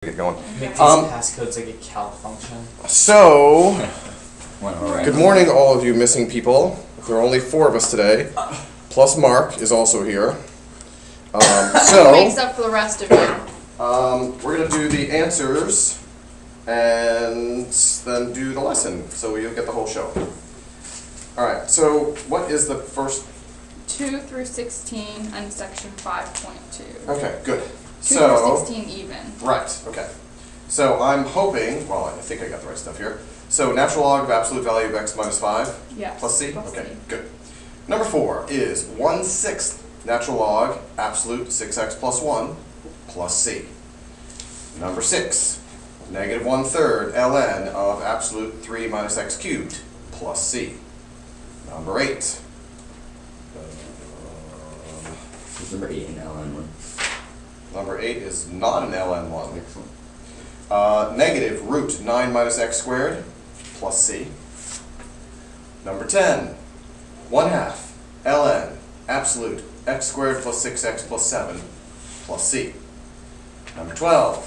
Get going. Make these passcodes like a calc function. So, good morning, all of you missing people. There are only 4 of us today, plus Mark is also here. Who makes up for the rest of you? We're going to do the answers and then do the lesson, so you'll get the whole show. All right. So, what is the first? 2 through 16 and section 5.2. Okay. Good. 2 through 16 even. Right, okay. So I'm hoping, well, I think I got the right stuff here. So natural log of absolute value of x minus 5 Yes, plus c? plus Okay, c. good. Number 4 is 1/6 natural log absolute 6x plus 1 plus c. Number 6, negative 1/3 ln of absolute 3 minus x cubed plus c. Number 8. Number 8 in ln1. Number 8 is not an ln1. Negative root 9 minus x squared plus c. Number 10, 1/2 ln absolute x squared plus 6x plus 7 plus c. Number 12,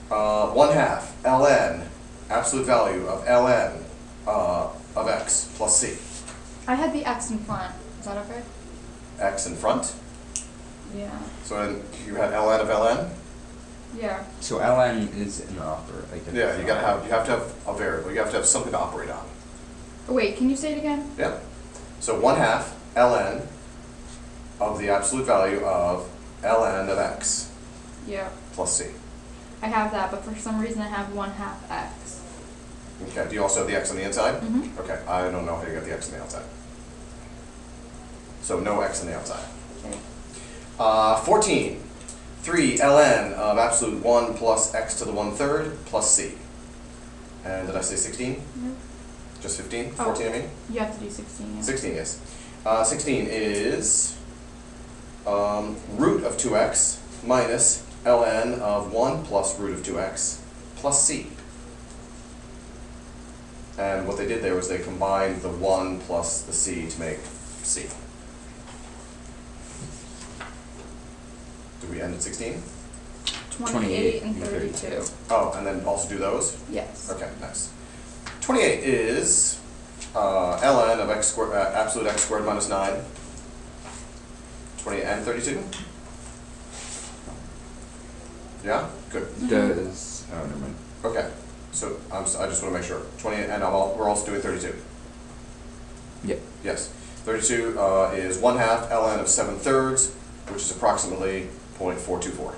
1/2 ln absolute value of ln of x plus c. I had the x in front. Is that okay? X in front. Yeah. So then you had ln of ln. Yeah. So ln is an operator. Like Yeah, you have to have a variable. You have to have something to operate on. Oh, wait, can you say it again? Yeah. So 1/2 ln of the absolute value of ln of x Yeah. plus c. I have that, but for some reason I have 1/2 x. Okay. Do you also have the x on the inside? Mm-hmm. Okay. I don't know how you got the x on the outside. So no x on the outside. Okay. 14. 3 ln of absolute 1 plus x to the 1/3 plus c. And did I say 16? No. Just 15? Oh. 14 I mean? You have to do 16. Yeah. 16, yes. 16 is root of 2x minus ln of 1 plus root of 2x plus c. And what they did there was they combined the 1 plus the c to make c. Do we end at 16? 28 and 32. Oh, and then also do those? Yes. Okay, nice. 28 is ln of x squared, absolute x squared minus 9. 28 and 32? Yeah? Good. Does oh never mind. Okay. So I just want to make sure. 28 and we're also doing 32. Yep. Yes. 32 is 1/2 ln of 7/3, which is approximately 0.424.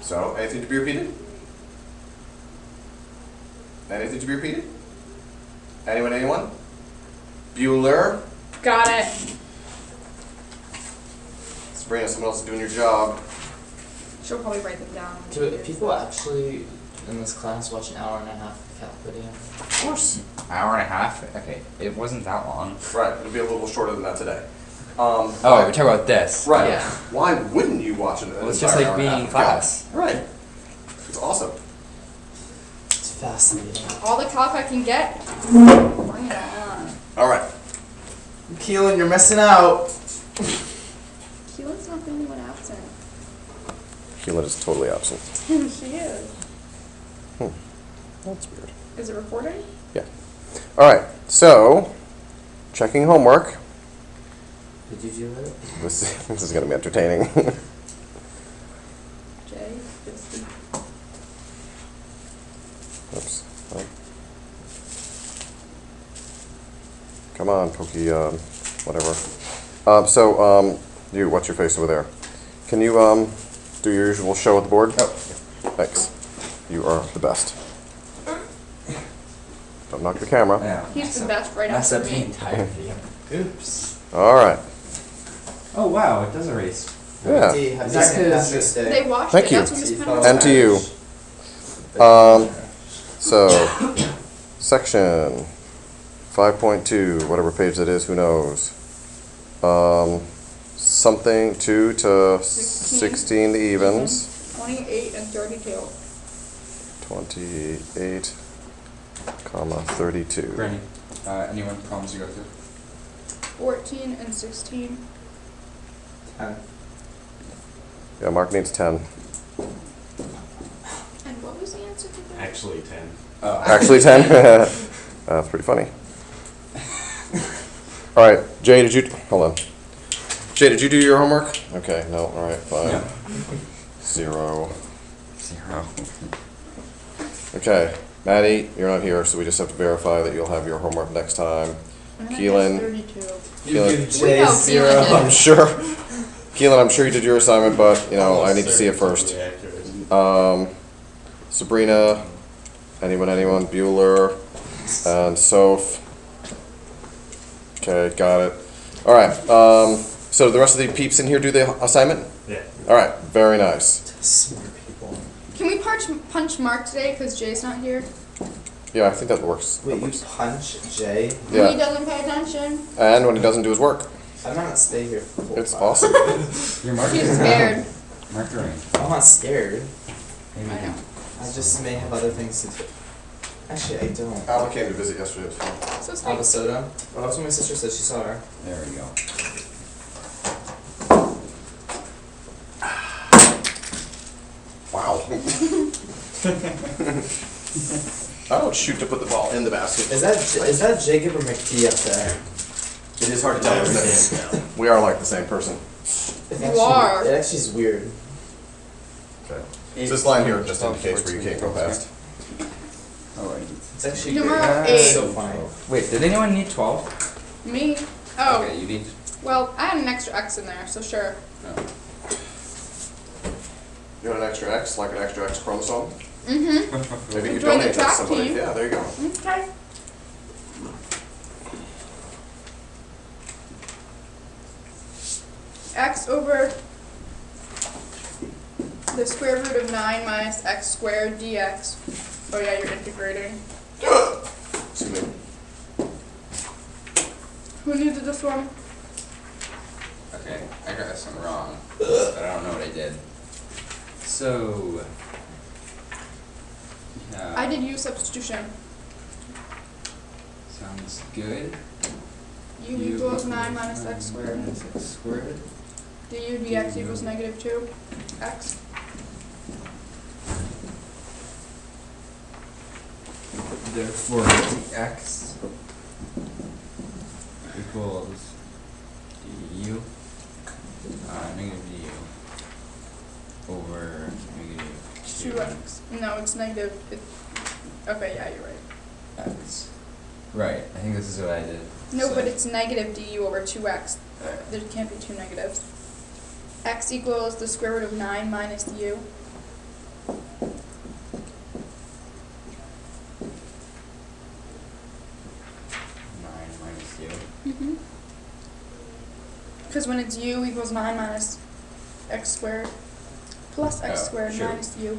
So, anything to be repeated? Anything to be repeated? Anyone, anyone? Bueller? Got it. Sabrina, someone else is doing your job. She'll probably write them down. Do people actually in this class watch an hour and a half of calc video? Of course. Hour and a half? Okay, it wasn't that long. Right, it'll be a little shorter than that today. Oh, we're talking about this. Right. Yeah. Why wouldn't you watch it? Well, it's just like being in class. Right. It's awesome. It's fascinating. All the calc I can get. Bring it on. All right. Keelan, you're missing out. Keelan's not the only one absent. Keelan is totally absent. She is. That's weird. Is it recording? Yeah. All right. So, checking homework. Did you do it? This is going to be entertaining. Jay, 50. Oops. Oh. Come on, Pokey. Whatever. You, what's your face over there? Can you do your usual show at the board? Oh. Thanks. You are the best. Don't knock the camera. Yeah. He's the best right Mess after up the me. entire video. Oops. All right. Oh wow, it does erase. Yeah. Is that because They watched Thank it. you. That's when this pen And to you. So, section 5.2, whatever page that is, who knows? Something 2 to 16, the evens. 28 and 32. 28, comma 32. Brandon, anyone problems you go through? 14 and 16. 10. Yeah, Mark needs 10. And what was the answer to that? Actually 10. Oh. Actually 10? That's pretty funny. All right, Jay, hold on. Jay, did you do your homework? Okay, no, all right, fine. No. 0. 0. Okay, Maddie, you're not here, so we just have to verify that you'll have your homework next time. I think Keelan. it's 32. Keelan, We know Keelan did. I'm sure. Keelan, I'm sure you did your assignment, but, you know, I need to see it first. Sabrina, anyone, Bueller, and Soph. Okay, got it. All right, so the rest of the peeps in here do the assignment? Yeah. All right, very nice. Smart people. Can we punch Mark today because Jay's not here? Yeah, I think that works. Wait, you punch Jay? When he Yeah, doesn't pay attention? and when he doesn't do his work. I'm not stay here for full It's class. awesome. You're marking. He's scared. Marking. I'm not scared. Maybe. I know. I just may have other things to do. Actually, I don't. Alba came to visit yesterday. So sweet. Alba soda. Well, that's what my sister said. She saw her. There we go. Wow. I don't shoot to put the ball in the basket. Is that Jacob or McTee up there? It is hard to tell, isn't it? We are like the same person. You are. It actually is weird. Okay. So this line here just indicates where you can't go past. Alright. It's actually Number great. 8. It's so funny. Wait, did anyone need 12? Me? Oh, Okay, you need. well, I had an extra X in there, so sure. You want an extra X, like an extra X chromosome? Mm-hmm. Maybe you could Join the donate that to track somebody. team. Yeah, there you go. Okay. X over the square root of 9 minus x squared dx. Oh yeah, you're integrating. Excuse me. Who needed this one? Okay, I got this one wrong, but I don't know what I did. So. I did U substitution. Sounds good. U equals 9 minus x squared. Minus x squared. Du dx equals negative 2x. Therefore, dx equals du, negative du over negative 2x. No, it's negative. Okay, yeah, you're right. x. Right, I think this is what I did. No, So- but it's negative du over 2x. There can't be two negatives. X equals the square root of 9 minus u. Mm-hmm. Because when it's u equals 9 minus x squared plus x Oh, squared sure. minus u.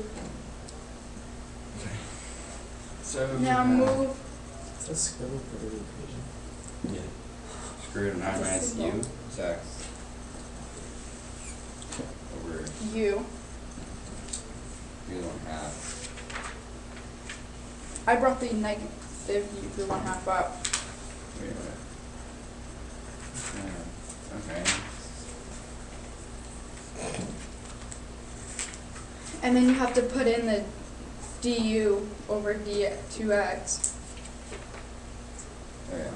So Now move. Is that square root of the equation? Yeah. Square root of 9 It's a minus symbol. u is x over U. u 1/2. I brought the negative u through 1/2 up. Wait a minute. Okay. And then you have to put in the du over 2x. Oh yeah.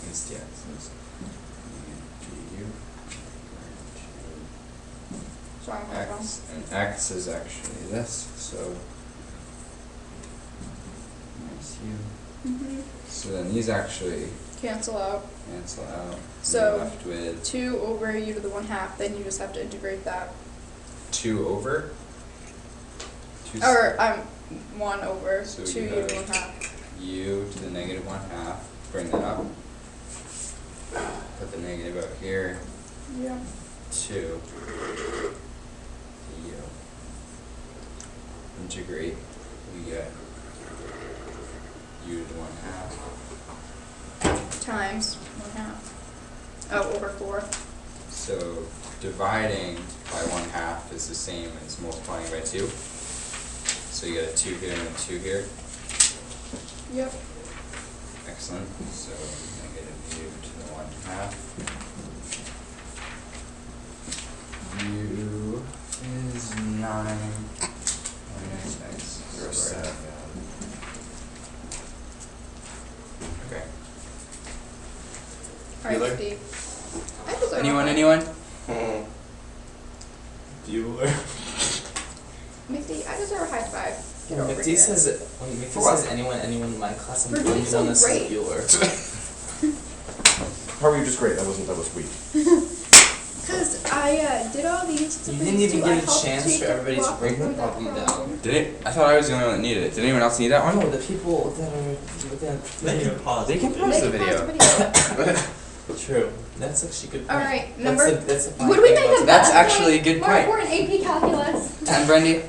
It's dx is du So I'm over x, and x is actually this, so minus u. Mm-hmm. So then these actually Cancel out. cancel out. So- You're left with 2 over u to the 1/2, then you just have to integrate that. 2 over. Or 1 over So 2 you u to have- the 1/2. U to the negative 1/2. Bring that up. Put the negative out here. Yeah. 2 to u. Integrate. We get u to the 1/2. Times 1/2. Oh, over 4. So dividing by 1/2 is the same as multiplying by 2. So you get a 2 here and a 2 here. Yep. Excellent. So negative u to the 1/2. half. U is 9 minus x You're a squared. sad man. Okay. Alright, Bueller? Steve. I deserve a Anyone? high- Anyone? Bueller. Mickey, I deserve a high five. Get over McD here. says when McD For what? says anyone in my class, I'm For blaming doing so on this great. Bueller. How were you just great? That was weak. Cause I did all these. You disciplines didn't even too. I get a helped chance take for everybody to walk bring through their that copy problem. down. Did it? I thought I was the only one that needed it. Did anyone else need that one? No, the people that are They can pause. They can They pause the can video. pause the video. True. That's actually a good point. Alright, That's number. that's a fine Would we thing make about a That's bad actually a point? good More point. important AP calculus. 10, Brendy?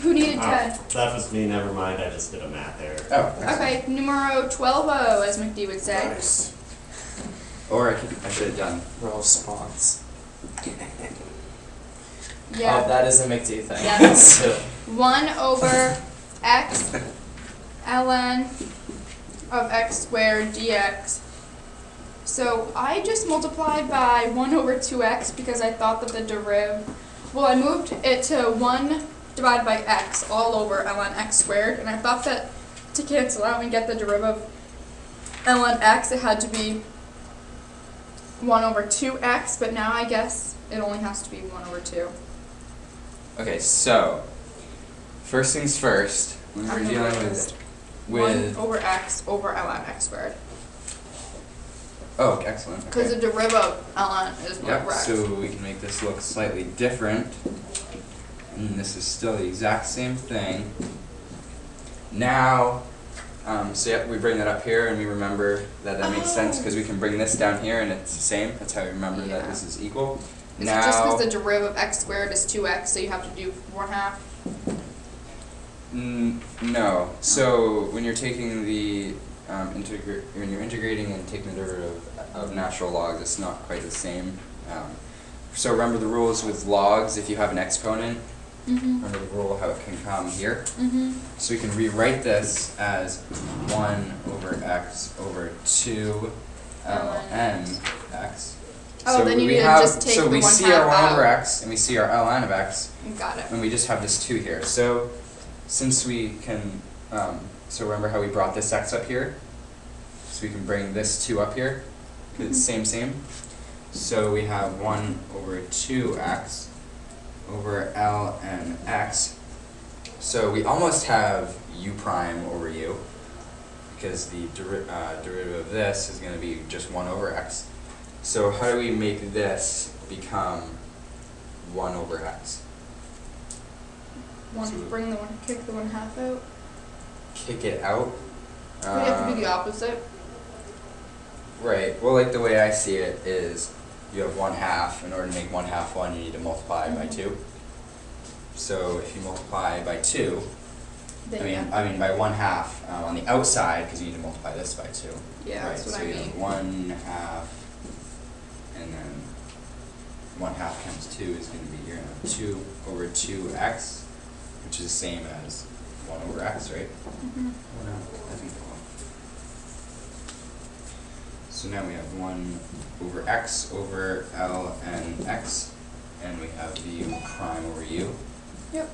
Who needed 10? That was me, never mind, I just did a math error. Oh. Okay, numero 12 as McD would say. Nice. Or I should have done. Row response. Yeah. Oh, that is a McD thing. Yeah. So, 1 over x ln of x squared dx. So I just multiplied by 1 over 2x because I thought that the derivative, well, I moved it to 1 divided by x all over ln x squared, and I thought that to cancel out and get the derivative ln x, it had to be 1 over 2x, but now I guess it only has to be 1 over 2. Okay, so first things first, when I'm we're dealing memorized. with 1 over x over ln x squared. oh, excellent. Because Okay. the derivative of ln is 1 Yep, over x. so we can make this look slightly different. And this is still the exact same thing. Now, so yep, we bring that up here and we remember that makes sense because we can bring this down here and it's the same. That's how we remember that Yeah. this is equal. It's just Now, because the derivative of x squared is 2x, so you have to do 1/2. no. So when you're taking the when you're integrating and taking the derivative of natural logs, it's not quite the same. So remember the rules with logs. If you have an exponent, remember the rule how it can come here. So we can rewrite this as 1 over x over 2 ln x. Oh, so then you we need to have, just take so the we 1/2 see our 1 over out. x and we see our ln of x, Got it. and we just have this 2 here. So since we can, so remember how we brought this x up here? So we can bring this 2 up here, because it's same. So we have 1 over 2x over ln x. So we almost have u prime over u, because the derivative of this is going to be just 1 over x. So how do we make this become 1 over x? Want to bring the kick the 1/2 out? Kick it out? We have to do the opposite. Right. Well, like the way I see it is you have 1/2. In order to make 1/2 1, you need to multiply by 2. So if you multiply by 2, Then I mean by 1/2 on the outside, because you need to multiply this by 2. Yeah, right? that's what So I you mean. have 1/2, and then 1/2 times 2 is going to be, you're going to have 2 over 2x, which is the same as 1 over x, right? Oh, no, I think so. So now we have 1 over x over ln x, and we have the u prime over u. Yep.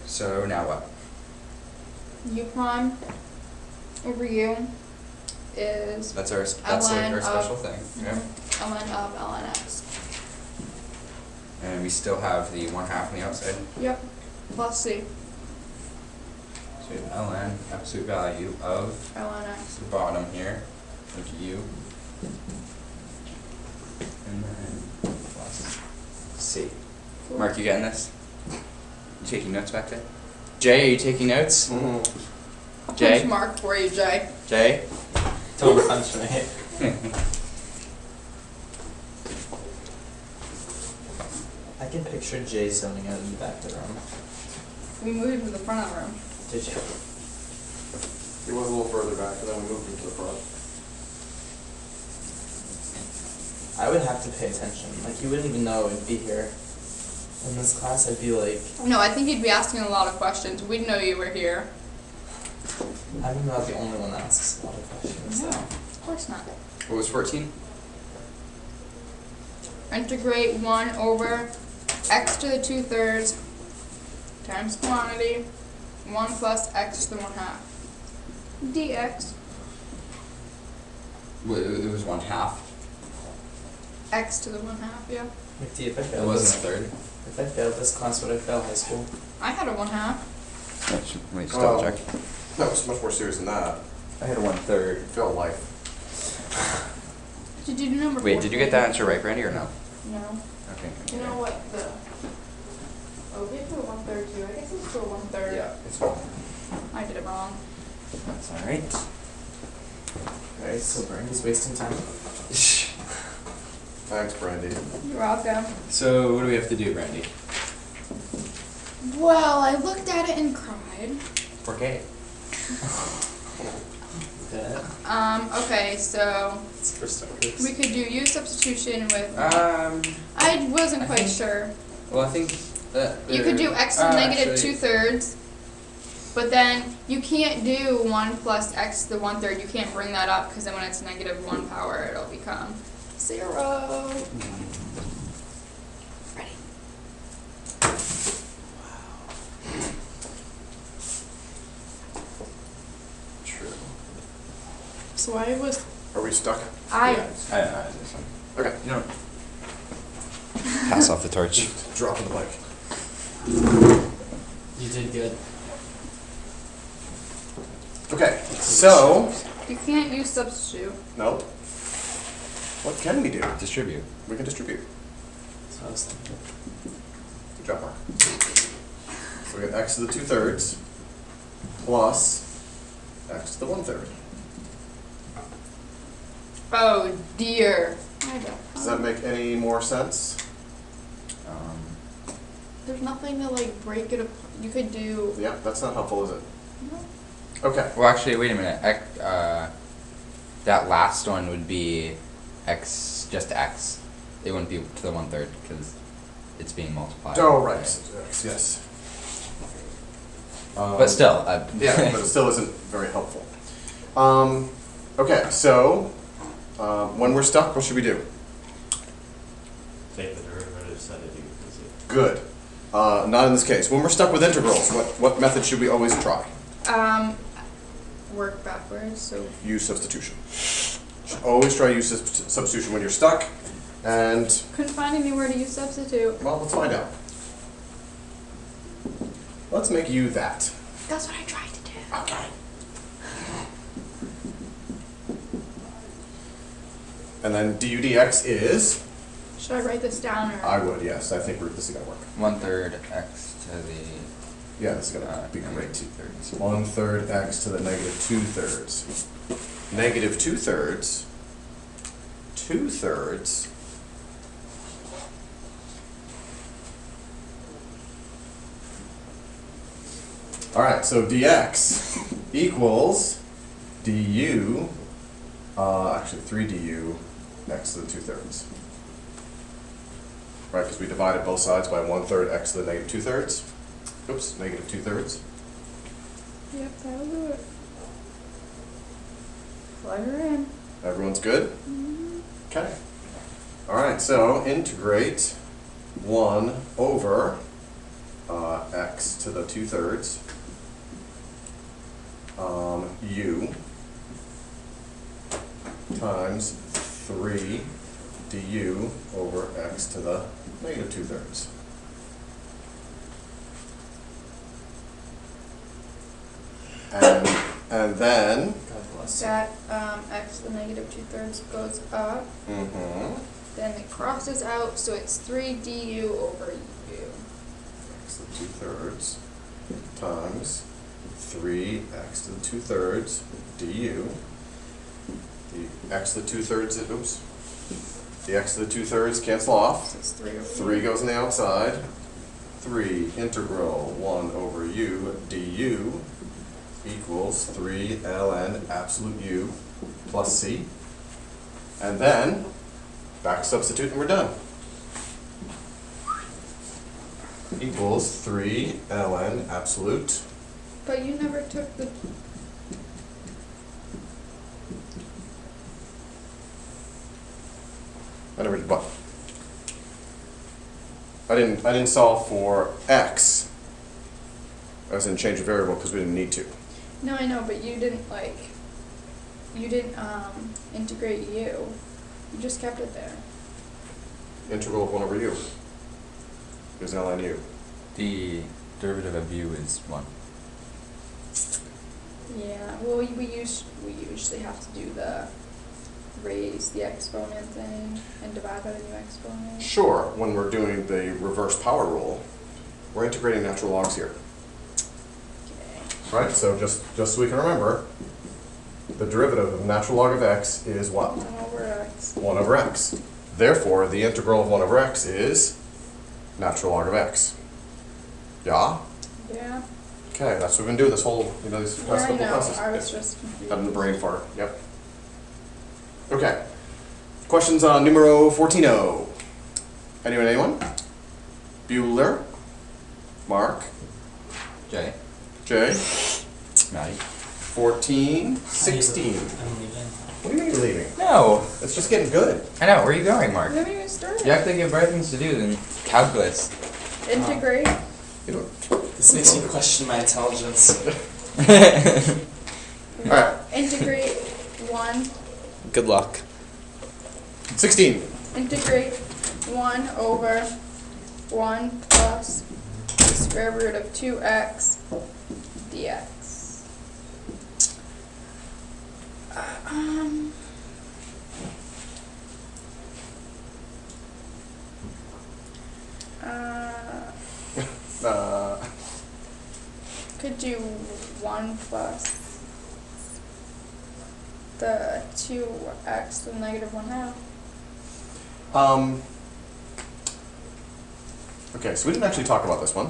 So now what? U prime over u is That's our ln our of- special thing. Yeah. ln of ln x. And we still have the 1/2 on the outside. Yep. Plus c. So we have ln, absolute value of ln x. the bottom here, of u, and then plus c. Cool. Mark, you getting this? You taking notes back there? Jay, are you taking notes? Jay? Punch mark for you, Jay. Jay? don't punch me. I can picture Jay zoning out in the back of the room. We moved him to the front of the room. Did you? He was a little further back, and then we moved him to the front. I would have to pay attention. Like, you wouldn't even know I would be here. In this class, I'd be like, No, I think he'd be asking a lot of questions. We'd know you were here. I'm not the only one that asks a lot of questions, No, so. of course not. What was 14? Integrate 1 over x to the 2/3 times quantity 1 plus x to the 1/2 dx. It was 1/2. X to the 1/2, yeah. McD, if I It failed wasn't a this, third. if I failed this class, would I fail high school? I had a 1/2. Let me just double check. No, it's much more serious than that. I had a 1/3. Fail life. Did you do number 4? Wait, did you get that answer right, Brandy, or no? No. Okay. You know what the... Oh, we have to a 1/3 too. I guess it's to a 1/3. Yeah, it's fine. I did it wrong. That's alright. Okay, so Brandy's wasting time. Thanks, Brandy. You're welcome. So, what do we have to do, Brandy? Well, I looked at it and cried. Okay. Okay, so It's for starters. we could do u substitution with... Um, I wasn't I quite think- sure. well, I think that... You could do x to the negative actually- 2/3, but then you can't do 1 plus x to the 1/3. You can't bring that up because then when it's negative 1 power, it'll become 0. Ready? True. So I was... Are we stuck? Yeah, this one. Okay. You know, pass off the torch. Just dropping the mic. You did good. Okay, so... You can't use substitute. No. What can we do? Distribute. We can distribute. That's what I was thinking. Good job, Mark. So we got x to the 2/3 plus x to the 1/3. Oh dear. I don't. Does that make any more sense? There's nothing to like break it apart. You could do... Yeah, that's not helpful, is it? Okay. Well, actually, wait a minute. That last one would be x, just x. It wouldn't be to the 1/3 because it's being multiplied. Oh, right. Yes. But still, Yeah, but it still isn't very helpful. Okay, so when we're stuck, what should we do? Take the derivative, set it equals it. Good. Not in this case. When we're stuck with integrals, what method should we always try? Work backwards, so... Use substitution. Should always try use substitution when you're stuck. And, Couldn't find anywhere to use substitute. well, let's find out. Let's make you that. That's what I tried to do. Okay. And then du dx is? Should I write this down or? I would, yes. I think this is going to work. 1/3 x to the Yeah, this is going to be great. 2/3. 1/3 x to the negative 2/3. Negative 2/3. 2/3. All right, so dx equals du, actually 3 du x to the 2/3. Right, because we divided both sides by 1/3 x to the negative 2/3. Oops, negative 2/3. Yep, that'll do it. Plug her in. Everyone's good? Okay. All right, so integrate 1 over x to the 2/3 u times 3 du over x to the negative 2/3. And then, God bless you. That x to the negative 2/3 goes up. Then it crosses out, so it's 3 du over u. x to the 2/3 times 3x to the 2/3 du. The x to the 2/3, oops. The x to the 2/3 cancel off. So it's 3 over 3 goes on the outside. 3 integral 1 over u du equals 3 ln absolute u plus c. And then, back substitute and we're done. Equals 3 ln absolute. But you never took the I never did what? I didn't solve for x. As in change a variable because we didn't need to. No, I know, but you didn't integrate u. You just kept it there. Integral of 1 over u is ln u. The derivative of u is 1. Yeah, well, we usually have to do the raise the exponent thing and divide by the new exponent. Sure, when we're doing the reverse power rule, we're integrating natural logs here. Okay. Right, so just so we can remember, the derivative of natural log of x is what? 1 over x. 1 over x. Therefore, the integral of 1 over x is natural log of x. Yeah? Yeah. Okay, that's what we've been doing this whole, these past Yeah, I couple know. classes. I was just confused. Having the brain fart, yep. Okay. Questions on numero 14. Anyone? Bueller? Mark? Jay? Jay? Maddie? 14, 16. I'm leaving. What do you mean you're leaving? No! It's just getting good. I know, where are you going, Mark? We haven't even started. You have to give better things to do than calculus. Integrate. You know. This makes me question my intelligence. Alright, Integrate 1. Good luck. 16. Integrate 1 over 1 plus the square root of 2x dx. Could do 1 plus the 2x to the negative 1/2. Okay, so we didn't actually talk about this one,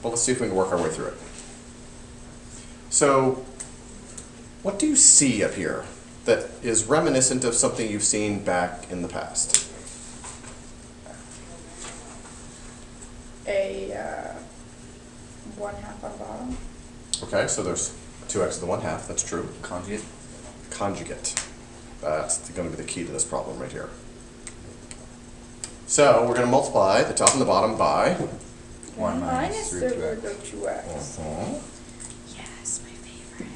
but let's see if we can work our way through it. So, what do you see up here that is reminiscent of something you've seen back in the past? A 1/2 on bottom. Okay, so there's 2x to the 1/2, that's true. Conjugate? Conjugate. That's going to be the key to this problem right here. So, we're going to multiply the top and the bottom by 1 minus the root root 2x. of 2x. uh, Yes, my favorite.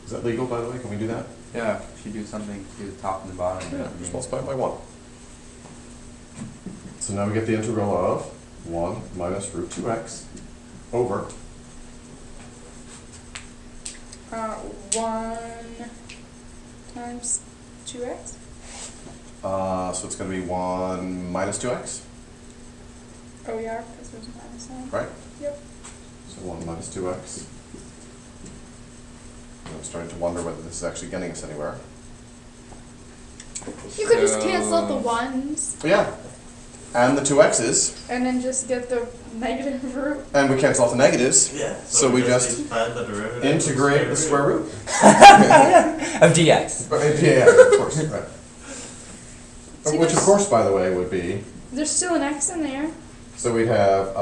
Is that legal, by the way? Can we do that? Yeah, if you do something to the top and the bottom. Yeah, just multiply it by 1. So now we get the integral of 1 minus root 2x over 1 times 2x. so it's going to be 1 minus 2x, Oh yeah, because there's a minus sign. right? Yep. So 1 minus 2x. I'm starting to wonder whether this is actually getting us anywhere. You could just cancel out the 1s But yeah, and the 2x's, and then just get the negative root. and we cancel out the negatives, Yeah. So we just need to find the derivative. integrate the square root. Of dx. Yeah, of course, right. See, Which of there's- course, by the way, would be, There's still an x in there. so we'd have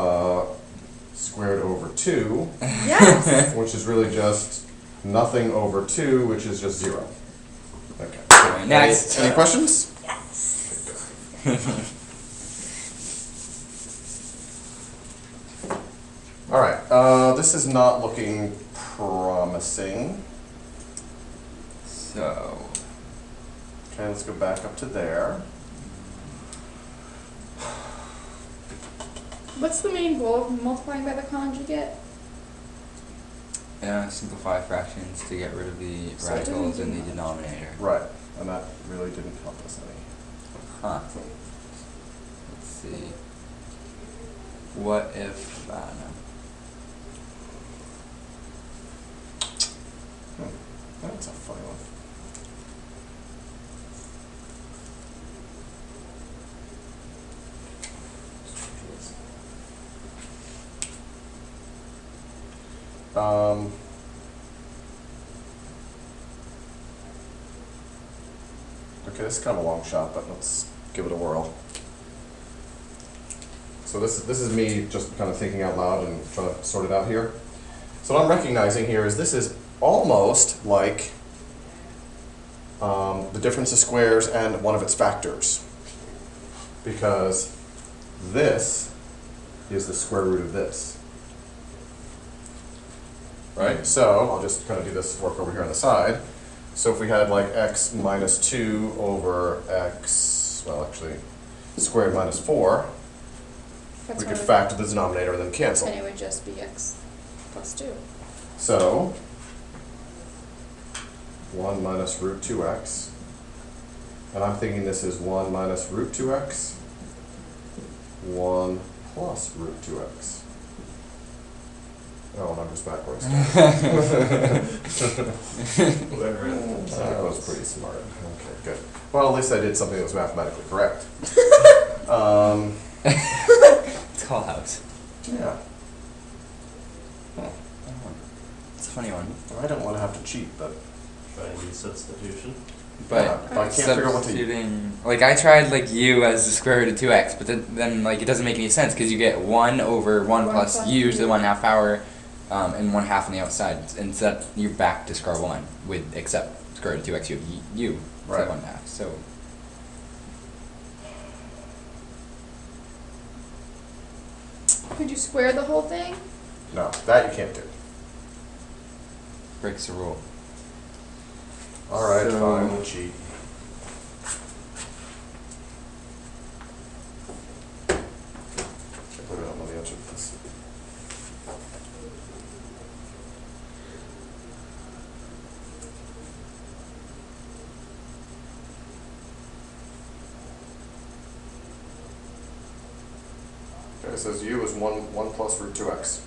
squared over 2, Yes. which is really just nothing over 2, which is just 0. Okay. Next. Any questions? All right, this is not looking promising. So, Okay, let's go back up to there. What's the main goal of multiplying by the conjugate? simplify fractions to get rid of the So it doesn't radicals do in the much. denominator. Right, and that really didn't help us any. Huh. Let's see. What if, I don't know. That's a funny one. Okay, this is kind of a long shot, but let's give it a whirl. So this is me just kind of thinking out loud and trying to sort it out here. So what I'm recognizing here is this is almost like the difference of squares and one of its factors. Because this is the square root of this. Right? So I'll just kind of do this work over here on the side. So if we had like x minus 2 over x, well actually, squared minus 4, That's we could what factor the denominator and then cancel. And it would just be x plus 2. So 1 minus root 2x, and I'm thinking this is 1 minus root 2x, 1 plus root 2x. Oh, numbers backwards. Whatever. That was pretty smart. Okay, good. Well, at least I did something that was mathematically correct. It's call out. Yeah. It's a funny one. I don't want to have to cheat, but Try and use substitution. But yeah, if I can't figure out what to use. substituting, like I tried like u as the square root of 2x, but then like it doesn't make any sense because you get 1 over 1 plus u to the 1/2 power, and 1/2 on the outside. Instead, you're back to square 1 with except square root of 2x, you have u to Right. 1/2. So Could you square the whole thing? No, that you can't do. breaks the rule. All right, So- fine, we'll cheat. Can't believe I don't know the answer to this. Okay, it says u is 1 plus root 2x.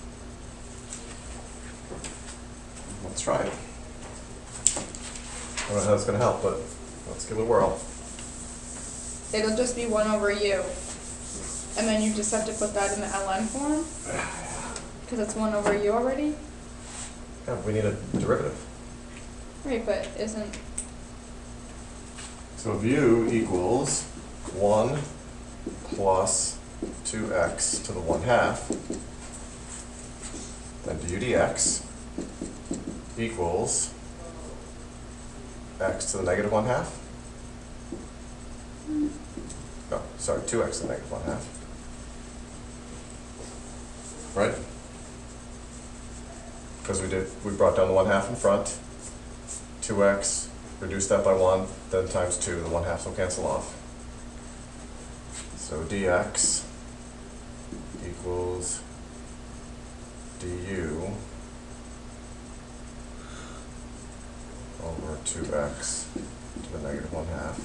Let's try it. I don't know how it's going to help, but let's give it a whirl. It'll just be 1 over u. And then you just have to put that in the ln form? Because it's 1 over u already? Yeah, we need a derivative. Right, but isn't... So if u equals 1 plus 2x to the 1/2, then du dx equals x to the negative 1/2. No, sorry, 2x to the negative 1/2. Right? Because we brought down the 1/2 in front. 2x, reduce that by 1, then times 2, the 1/2 will cancel off. So dx equals du over 2x to the negative 1/2.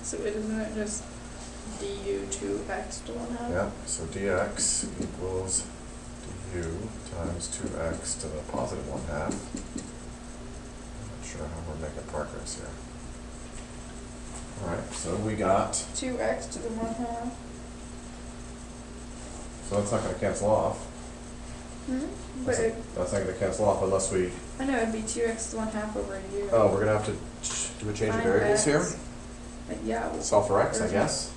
So isn't it just du 2x to 1/2? Yeah, so dx equals du times 2x to the positive 1/2. Not sure how we're making progress here. Alright, so we got, 2x to the 1/2. so that's not going to cancel off. But it, That's not going to cancel off unless we, I know it'd be 2x to 1/2 over u. oh, we're going to have to do a change of Find variables here? x. But yeah. Well, Solve for x, I Or- guess.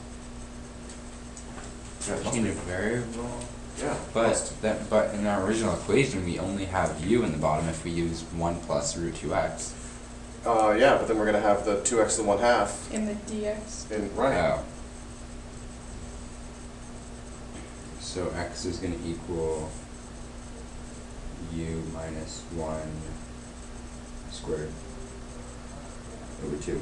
Yeah, it must Change be. a variable. Yeah. But in our original equation, we only have u in the bottom if we use 1 plus root 2x. Yeah, but then we're going to have the 2x to the 1/2 in the dx. in, right. Oh. So x is going to equal u minus 1 squared over 2.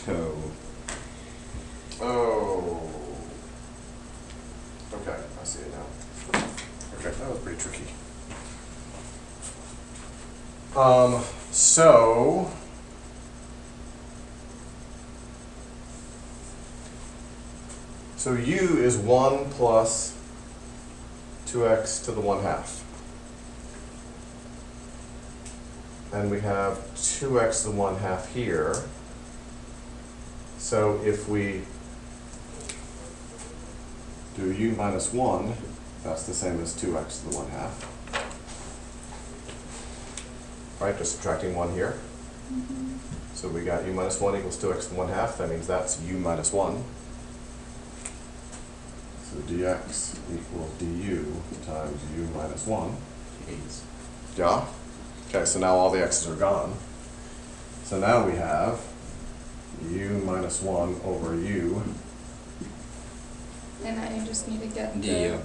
So, Oh. Okay, I see it now. Okay, that was pretty tricky. So u is 1 plus 2x to the 1/2. And we have 2x to the 1/2 here. So if we do u minus 1, that's the same as 2x to the 1/2. Right, just subtracting 1 here. So we got u minus 1 equals 2x and 1/2. That means that's u minus 1. So dx equals du times u minus 1. Jeez. Yeah? Okay, so now all the x's are gone. So now we have u minus 1 over u And I just need to get du.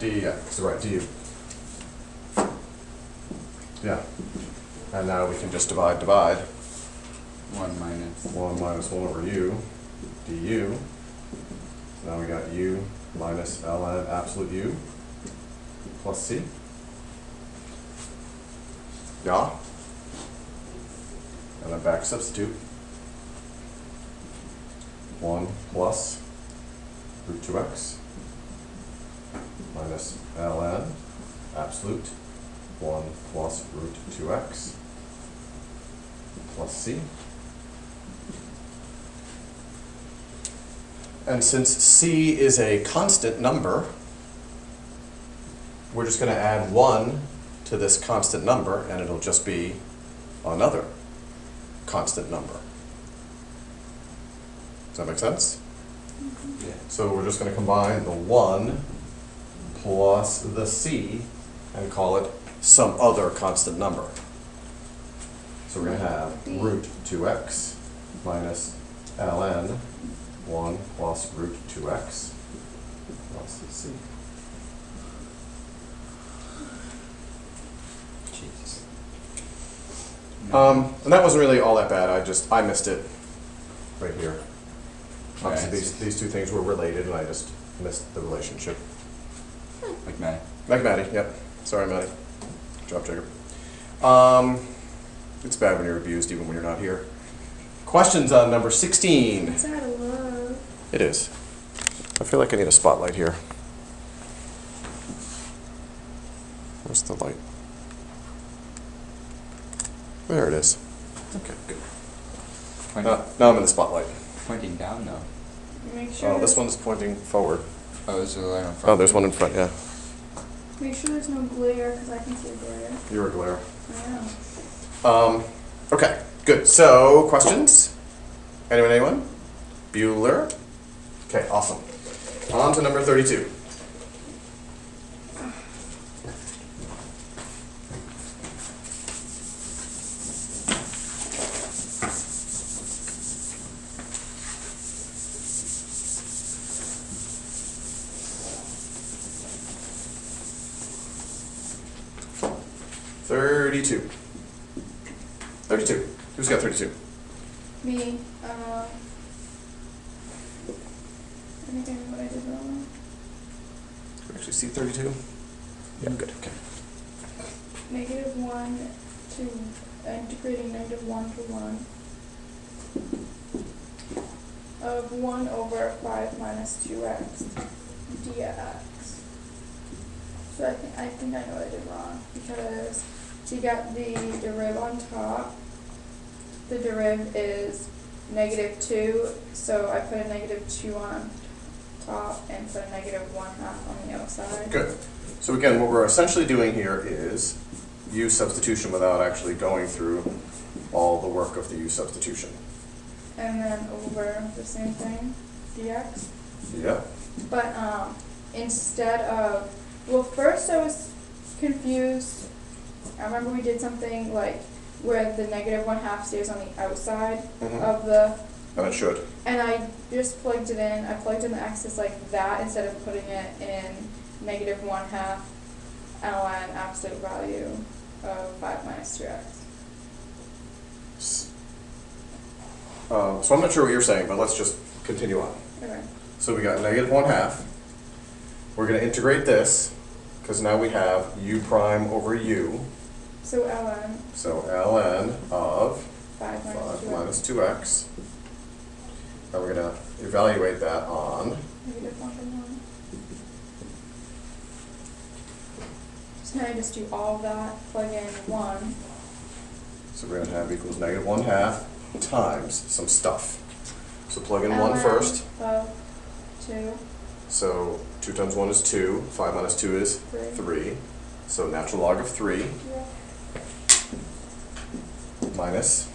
dx, right, du. Yeah. And now we can just divide. 1 minus. 1 minus 1 over u du. Now we got u minus ln absolute u plus c. Yeah. And then back substitute. 1 plus root 2x minus ln absolute 1 plus root 2x plus c. And since c is a constant number, we're just going to add 1 to this constant number, and it'll just be another constant number. Does that make sense? Yeah. So we're just going to combine the 1 plus the c and call it some other constant number. So we're going to have root 2x minus ln 1 plus root 2x plus c. Jesus. And that wasn't really all that bad. I missed it right here. Obviously, Right. these two things were related, and I just missed the relationship. Like Matt. Like Maddie, yep. Sorry, Maddie. Good job, Jacob. It's bad when you're abused, even when you're not here. Questions on number 16. It's out of love. It is. I feel like I need a spotlight here. Where's the light? There it is. Okay, good. Pointing, Now I'm in the spotlight. pointing down though. Make sure. Oh, this one's pointing forward. Oh, is there a light on front? Oh, there's one in front, yeah. Make sure there's no glare, because I can see a glare. You're a glare. Yeah. Okay, good. So, questions? Anyone? Bueller? Okay, awesome. On to number 32. Who's got 32? Me. I think I know what I did wrong. Can you actually see 32? Yeah, good. Okay. -1 to integrating -1 to 1 of 1 over 5 minus 2x dx. So I think I know what I did wrong, because to get the deriv on top, the deriv is -2, so I put a -2 on top and put a -1/2 on the outside. Good. So again, what we're essentially doing here is u substitution without actually going through all the work of the u substitution. And then over the same thing, dx. Yeah. But instead of, well, first I was confused. I remember we did something like where the -1/2 stays on the outside of the, And it should. and I just plugged it in. I plugged in the x's like that instead of putting it in -1/2 ln absolute value of 5 minus 2x. So I'm not sure what you're saying, but let's just continue on. Okay. So we got -1/2. We're going to integrate this, because now we have u prime over u. So ln So ln of 5 minus 5 2x. minus 2x. And we're going to evaluate that on -1 to 1. So now I just do all of that, plug in 1. So we're going to have equals -1/2 times some stuff. So plug in 1 ln first. Of 2. So 2 times 1 is 2. 5 minus 2 is 3. 3. So natural log of 3 Yeah. minus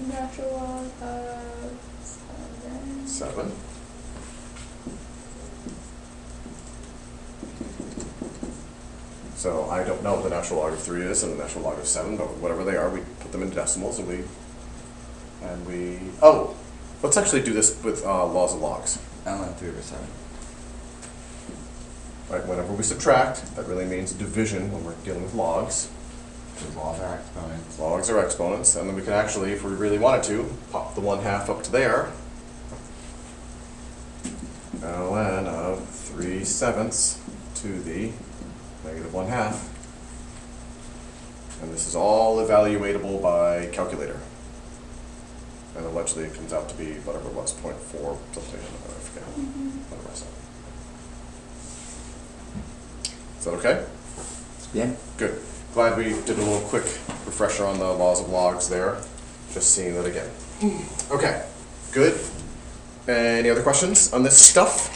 natural log of 7. 7. So I don't know what the natural log of 3 is and the natural log of 7, but whatever they are, we put them into decimals and we, oh, let's actually do this with laws of logs. ln 3/7. Right, whenever we subtract, that really means division when we're dealing with logs. Because logs are exponents. Logs are exponents, and then we can actually, if we really wanted to, pop the 1/2 up to there. ln of 3/7 to the negative 1/2. And this is all evaluatable by calculator. And allegedly it comes out to be whatever it was, 0.4 something, I forget. Whatever I said. Is that okay? Yeah. Good. Glad we did a little quick refresher on the laws of logs there. Just seeing that again. Okay, good. Any other questions on this stuff?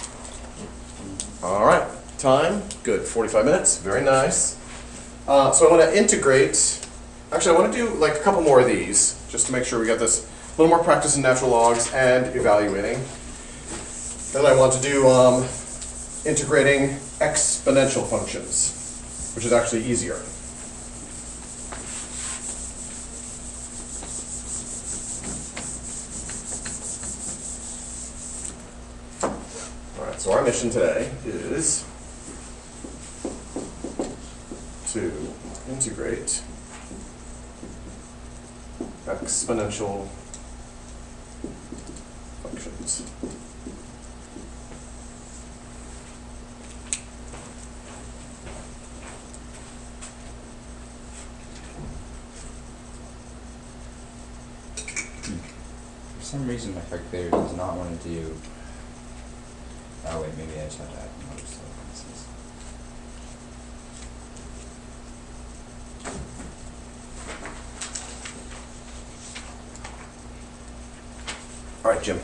All right, time, good, 45 minutes, very nice. So I want to integrate, actually I want to do like a couple more of these, just to make sure we get this, a little more practice in natural logs and evaluating. Then I want to do integrating exponential functions, which is actually easier. All right, so our mission today is to integrate exponential functions. For some reason my calculator does not want to do. Oh wait, maybe I just have to add another set of pieces. All right, Jim.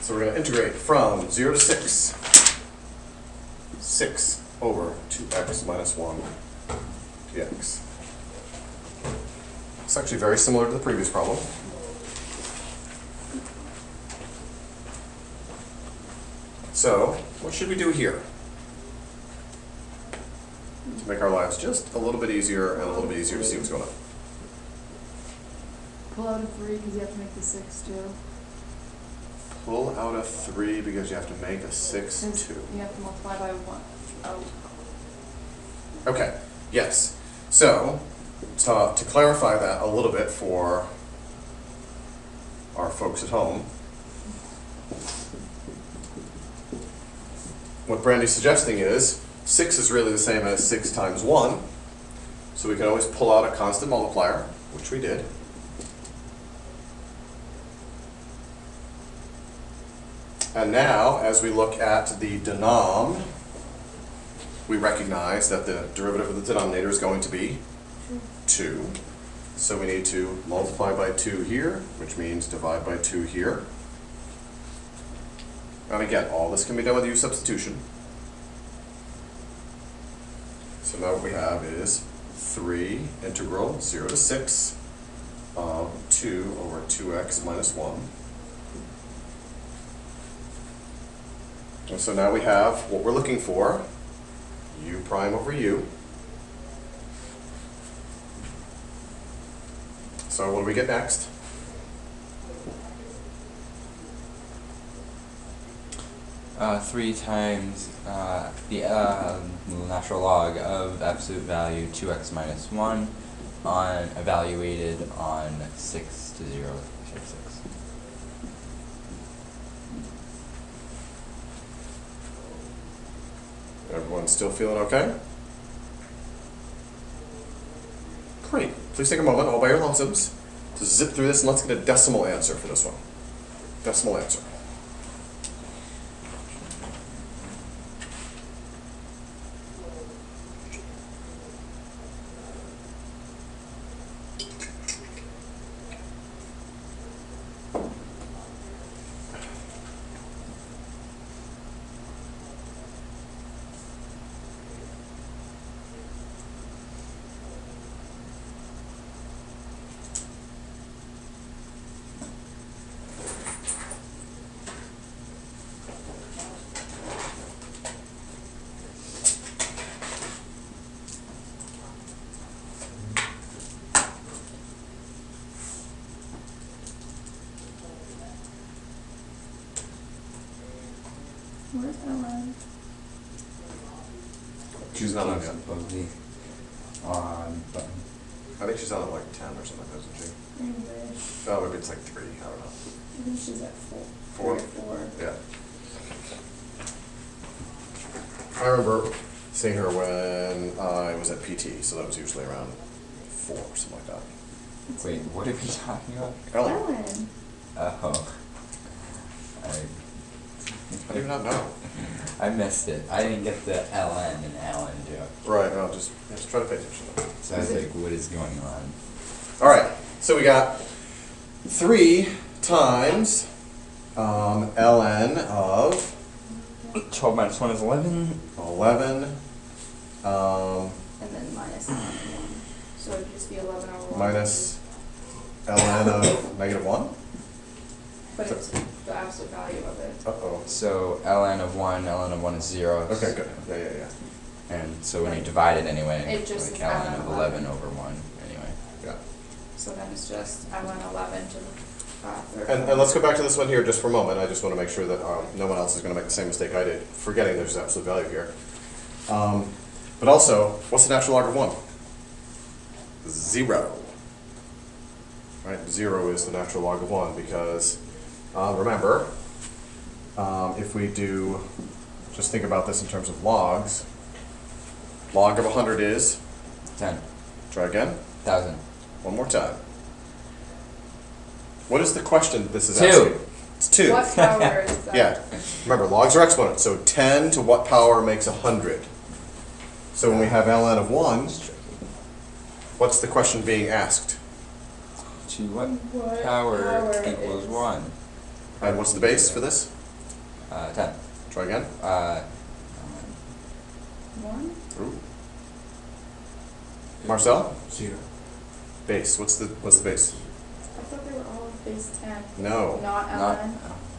So we're going to integrate from 0 to 6, 6 over 2x minus 1 dx. It's actually very similar to the previous problem. So, what should we do here? To make our lives just a little bit easier and a little bit easier to see what's going on. Pull out a 3 because you have to make the 6 too. Pull out a 3 because you have to make a 6 Since 2. you have to multiply by 1. Oh. Okay, yes. So, to clarify that a little bit for our folks at home, what Brandy's suggesting is 6 is really the same as 6 times 1, so we can always pull out a constant multiplier, which we did. And now, as we look at the denom, we recognize that the derivative of the denominator is going to be 2. So we need to multiply by 2 here, which means divide by 2 here. And again, all this can be done with use substitution. So now what we have is 3 integral 0 to 6 of 2 over 2x minus 1. And so now we have what we're looking for, u prime over u. So what do we get next? Three times the natural log of absolute value 2x minus 1 on evaluated on 6 to 0 to 6. Everyone still feeling okay? Great. Please take a moment all by your lonesome to zip through this and let's get a decimal answer for this one. Decimal answer. Where's ln? She's not on yet. Supposedly on button. I think she's on at like 10 or something, isn't she? Anyway, Oh, maybe it's like 3, I don't know. I think she's at 4. 4? 4. Yeah. I remember seeing her when I was at PT, so that was usually around 4 or something like that. Wait, what are we talking about? Ellen. ln. Oh. I do not know. I missed it. I didn't get the LN and Allen joke. Right, no, just try to pay attention. So I was like, what is going on? Alright, so we got 3 times ln of 12 minus 1 is 11. 11 And then minus ln again. So it'd just be 11 over 1. minus ln of negative 1. But it's the absolute value of it. Uh-oh. So ln of 1 is 0. Okay, good. Yeah. And so when you divide it anyway, It just like is ln ln of of 11 over 1 anyway. Yeah. So then it's just ln 11 to the third. And let's go back to this one here just for a moment. I just want to make sure that no one else is going to make the same mistake I did, forgetting there's absolute value here. But also, what's the natural log of 1? 0. Right? 0 is the natural log of 1 because, remember, if we do, just think about this in terms of logs. Log of 100 is? 10. Try again. 1,000. One more time. What is the question this is 2. asking? It's 2. What power is that? Yeah. Remember, logs are exponents, so 10 to what power makes 100? So when we have ln of 1, what's the question being asked? To what What power power equals is- 1? And what's the base for this? 10. Try again. 1? Ooh. Marcel? 0. Base. What's the base? I thought they were all base 10. No. Not Not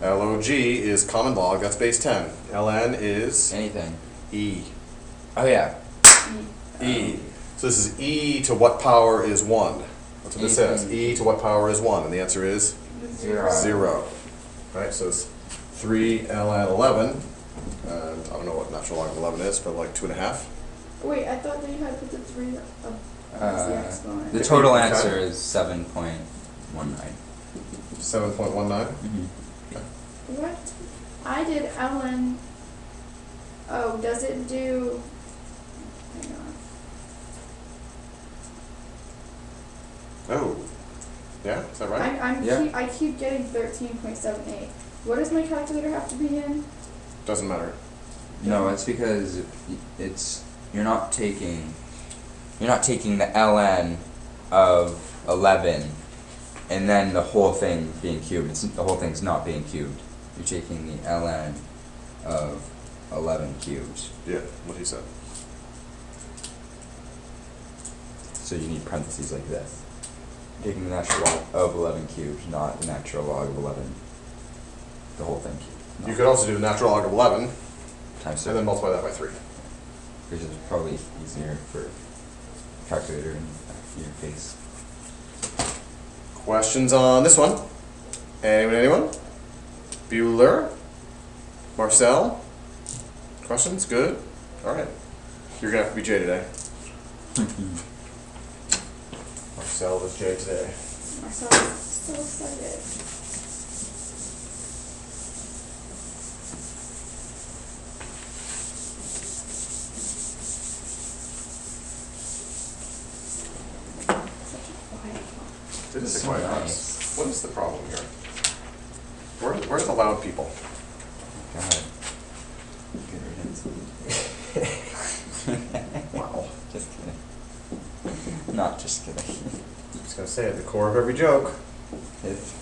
ln. Log is common log, that's base 10. Ln is anything. e. Oh yeah. E. So this is e to what power is 1? That's what this says. Anything. E to what power is 1? And the answer is 0. 0. Right, so it's 3 ln 11. And I don't know what natural log of 11 is, but like 2.5. Wait, I thought that you had put the 3 up as the exponent. The total Okay. answer is 7.19. 7.19. What? I did ln. Oh, does it do? Hang on. Oh. Yeah, is that right? Yeah. I keep getting 13.78. What does my calculator have to be in? Doesn't matter. No, it's because you're not taking the ln of 11 and then the whole thing being cubed. The whole thing's not being cubed. You're taking the ln of 11 cubed. Yeah, what he said. So you need parentheses like this. You're taking the natural log of 11 cubed, not the natural log of 11. The whole thing cubed. You could also do the natural log of 11 Times and then multiply that by 3. which is probably easier for calculator and your face. Questions on this one? Anyone? Bueller? Marcel? Questions? Good? Alright. You're gonna have to be Jay today. Marcel was Jay today. Marcel's so excited. Such a quiet one. It is a So quiet nice. house. What is the problem here? Where's the loud people? God. Good riddance. Wow. Just kidding. Not just kidding. I was gonna say, at the core of every joke, If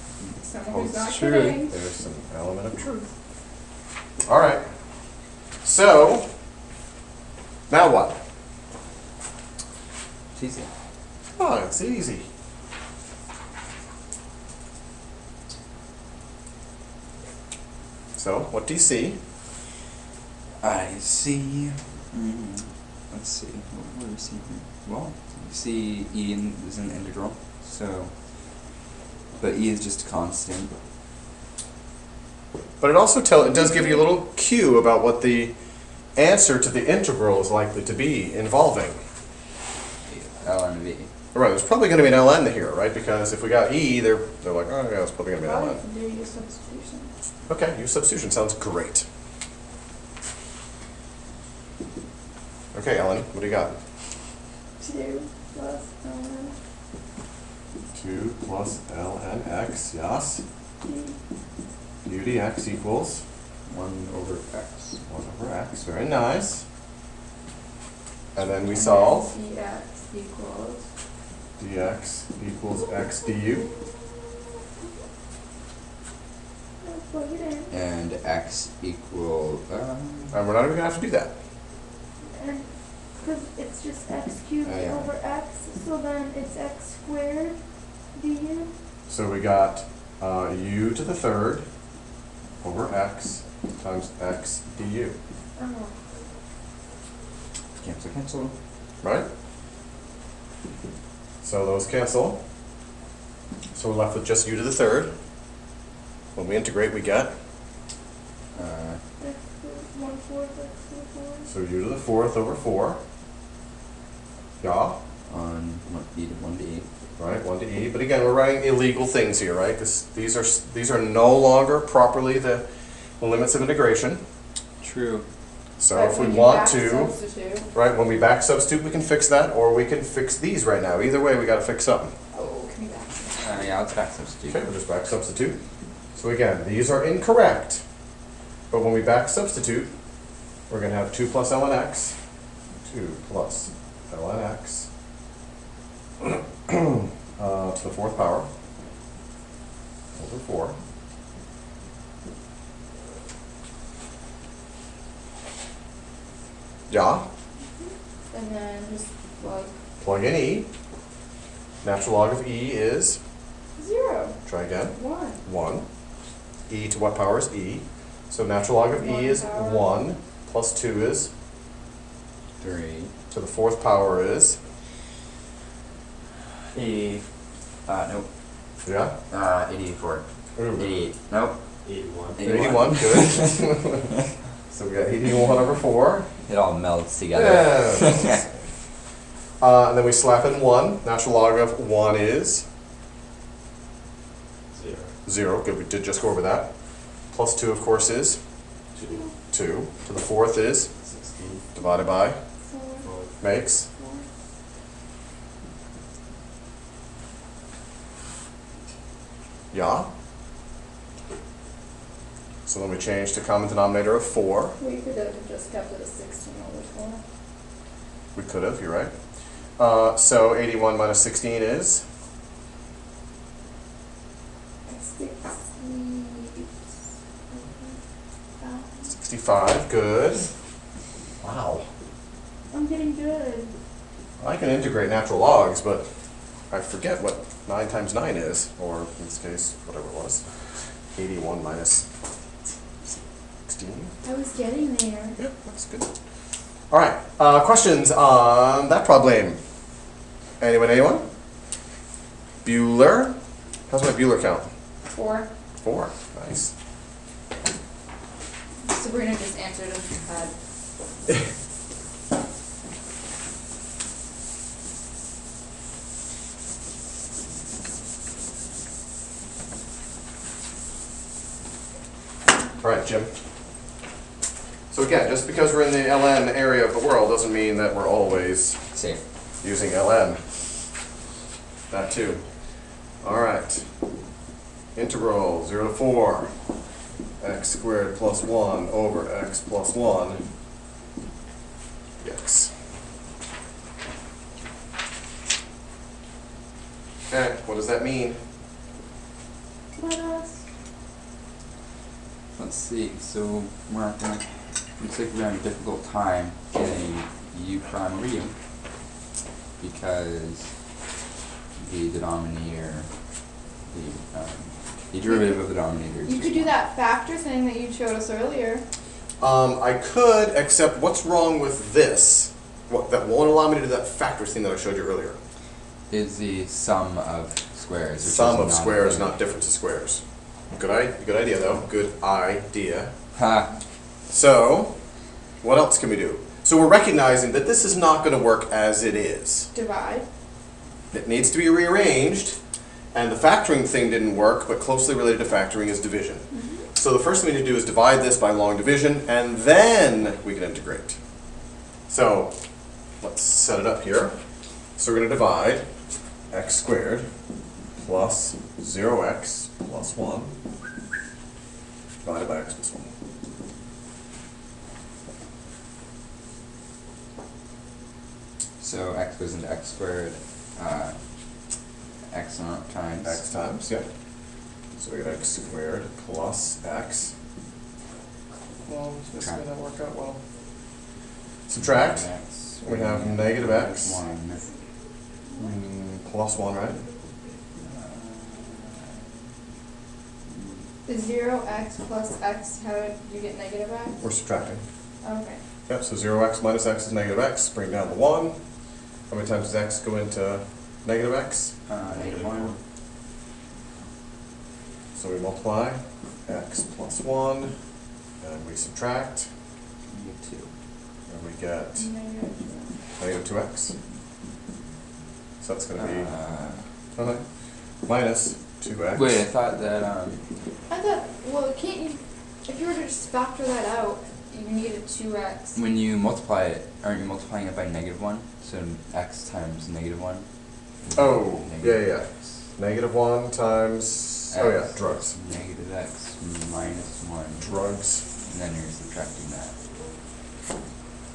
Someone who's not holds true. kidding. there's some element of truth. Alright. So, now what? It's easy. Oh, it's easy. So, what do you see? I see. Let's see. What do we see here? Well, you see E is an integral, so. But E is just a constant. But it also it does give you a little cue about what the answer to the integral is likely to be involving. ln of e. Right, there's probably going to be an ln here, right? Because if we got e, they're like, oh yeah, it's probably going to be an Probably ln. can do use substitution. Okay, use substitution sounds great. Okay, Ellen, what do you got? 2 plus ln 2 plus ln x, yes. d. U dx equals 1 over x. 1 over x, very nice. And then we solve. dx equals. Dx equals x du. Plug it in. And x equal, And we're not even going to have to do that. And because it's just x cubed Oh, yeah. over x, so then it's x squared du. So we got u to the third over x times x du, Oh. cancel, cancel. right? So those cancel. So we're left with just u to the third. When we integrate, we get, X is 1/4 x to the 4th. so u to the fourth over 4. Yeah, On e to 1d. right, 1 to e. But again, we're writing illegal things here, right? These are no longer properly the limits of integration. True. So But if we when you want back to, substitute. right, when we back substitute, we can fix that, or we can fix these right now. Either way, we got to fix something. Oh, can we back substitute? Yeah, let's back substitute. Okay, we'll just back substitute. So again, these are incorrect, but when we back substitute, we're going to have 2 plus ln x, 2 plus ln x to the fourth power over 4. Yeah, And then just plug plug in e. Natural log of e is, 0. try again, 1. 1. E to what power is e? So natural log of e 1 is power. 1, plus 2 is, 3. to the fourth power is, 80. Nope. yeah? 84. Ooh. 88. Nope. 81. 81, good. So we got 81 over 4. It all melts together. Yeah. And then we slap in 1. Natural log of 1 is 0. 0. Good, we did just go over that. Plus 2, of course, is 2. 2. To the fourth is 16. divided by, 4. 4. makes 4. yeah. So then we change to common denominator of 4. Well, you could have just kept it as 16 over 4. We could have, you're right. So 81 minus 16 is 65. Good. Wow. I'm getting good. I can integrate natural logs, but I forget what 9 times 9 is, or in this case, whatever it was. 81 minus 16. I was getting there. Yeah, that's good. All right, questions on that problem? Anyone? Bueller? How's my Bueller count? 4. 4. Nice. Sabrina just answered in her head. All right, Jim. So again, just because we're in the ln area of the world doesn't mean that we're always Safe. using ln. That too. All right. Integral 0 to 4 x squared plus 1 over x plus 1 dx. Okay, what does that mean? Let us. Let's see. So we're gonna. Looks like we're having a difficult time getting u prime over u because the denominator, the derivative of the denominator. Is You just could do one. that factor thing that you showed us earlier. I could, except what's wrong with this? That won't allow me to do that factor thing that I showed you earlier. Is the sum of squares. Which Sum is of not squares, a- not difference of squares. Good idea though. Good idea. Ha. So, what else can we do? So we're recognizing that this is not going to work as it is. Divide. It needs to be rearranged, and the factoring thing didn't work, but closely related to factoring is division. So the first thing we need to do is divide this by long division, and then we can integrate. So let's set it up here. So we're going to divide x squared plus 0x plus 1 divided by x plus 1. So x goes into x squared, x times X times, yeah. So we get x squared plus x. Well, this may not work out well. Subtract. X, We have negative x. 1. Plus 1, right? Is 0x plus x, how do you get negative x? We're subtracting. Okay. Yep, so 0x minus x is negative x. Bring down the 1. How many times does x go into negative x? Negative 1. So we multiply x plus 1, and we subtract, Negative 2. and we get Negative. negative 2x. So that's going to be Uh, minus 2x. wait, I thought that I thought, well, can't you, if you were to just factor that out, you needed 2x. when you multiply it, aren't you multiplying it by negative 1? So x times negative 1. Oh, Negative yeah. X. Negative 1 times, oh yeah, X drugs. Negative x minus 1. Drugs. And then you're subtracting that.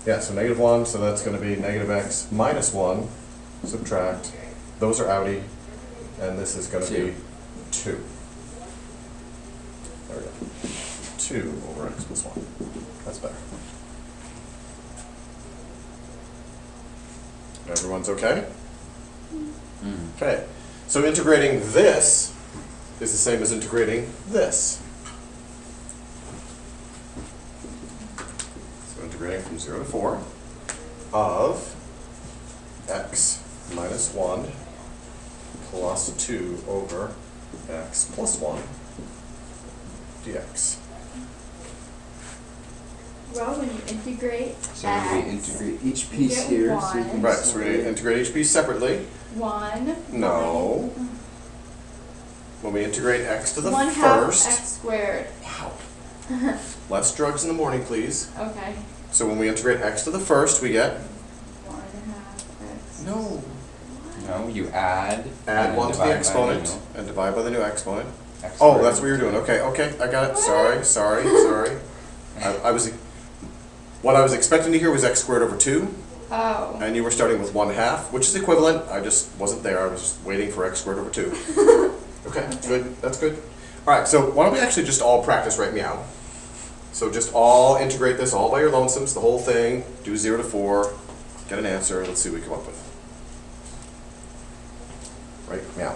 Yeah, so negative 1, so that's going to be negative x minus 1, subtract, those are outie, and this is going to be 2. There we go. 2 over x plus 1. That's better. Everyone's okay? Mm. Okay. So integrating this is the same as integrating this. So integrating from 0 to 4 of x minus 1 plus 2 over x plus 1 dx. Well, when you integrate So x, we integrate each you piece get here. So we can Right, so we're going to integrate each piece separately. 1. No. When we integrate x to the 1/2 first. x squared. Wow. Less drugs in the morning, please. Okay. So when we integrate x to the first, we get 1/2 x. no. No, you add. Add and 1 to divide the by exponent new and divide by the new exponent. x Oh, squared. that's what you're doing. Okay, okay, I got it. What? Sorry. I was. What I was expecting to hear was x squared over 2, Oh. and you were starting with 1/2, which is equivalent. I just wasn't there. I was just waiting for x squared over 2. Okay, good. That's good. All right, so why don't we actually just all practice right meow? So just all integrate this all by your lonesomes, the whole thing. Do 0 to 4. Get an answer. Let's see what we come up with. Right, meow.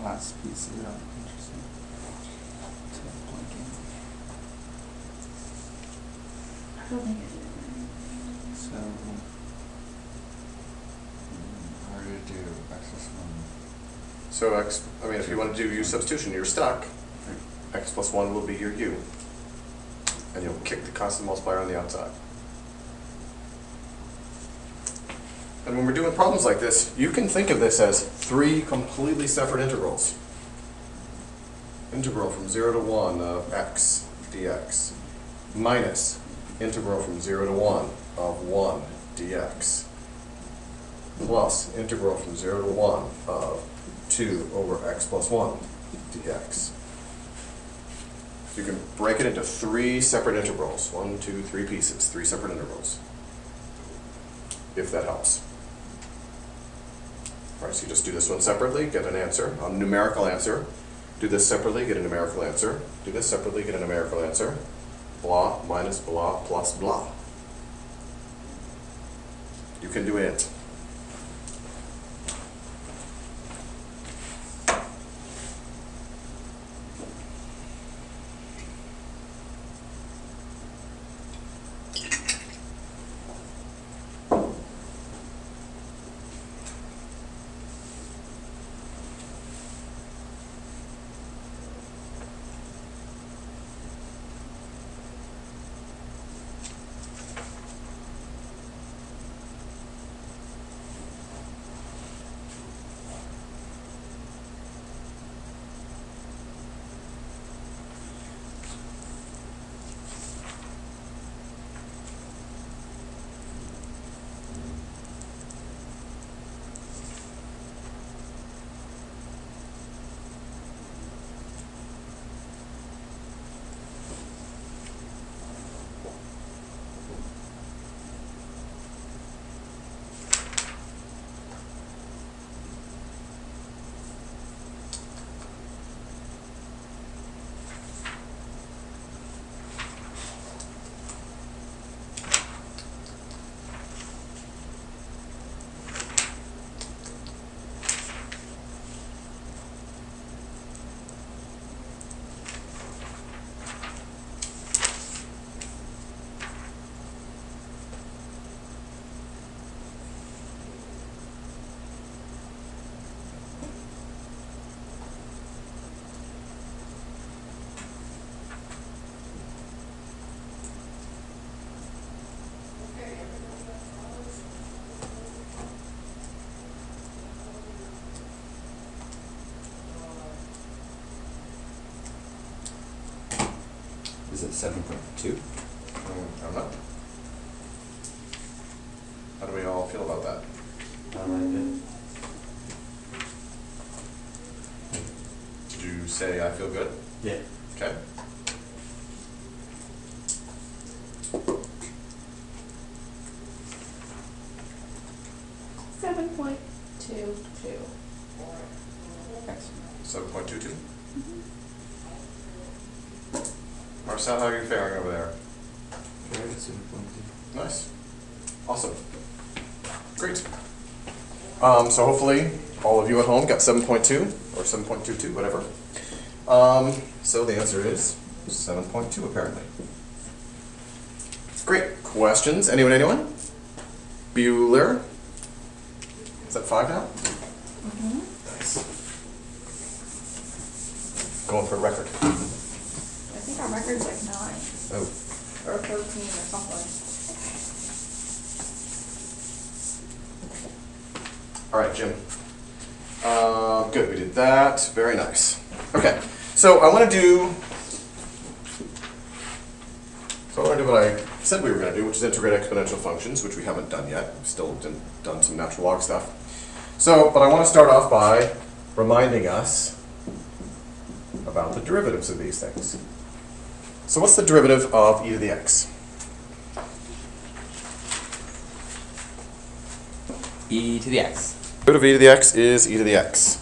last piece is interesting. I don't think I did it. So, hard to do, x plus 1. So if you want to do u substitution, you're stuck. X plus 1 will be your u. And you'll kick the constant multiplier on the outside. And when we're doing problems like this, you can think of this as 3 completely separate integrals. Integral from 0 to 1 of x dx minus integral from 0 to 1 of 1 dx plus integral from 0 to 1 of 2 over x plus 1 dx. You can break it into 3 separate integrals. 1, 2, 3 pieces, 3 separate integrals. If that helps. All right, so you just do this one separately, get an answer, a numerical answer. Do this separately, get a numerical answer. Do this separately, get a numerical answer. Blah minus blah plus blah. You can do it. Is it 7.2? I don't know. How do we all feel about that? I like it. Did you say I feel good? Yeah. Okay. $7.22. Excellent. 7.22. Marcel, how are you faring over there? Very good, 7.2. Nice. Awesome. Great. So hopefully all of you at home got 7.2 or 7.22, whatever. So the answer is 7.2 apparently. Great. Questions? Anyone? Bueller? Is that 5 now? Nice. Going for a record. I think our record's like 9 Oh. or 13 or something. All right, Jim. Good, we did that. Very nice. Okay, so I want to do what I said we were going to do, which is integrate exponential functions, which we haven't done yet. We've still done some natural log stuff. So, but I want to start off by reminding us about the derivatives of these things. So what's the derivative of e to the x? E to the x. Derivative of e to the x is e to the x.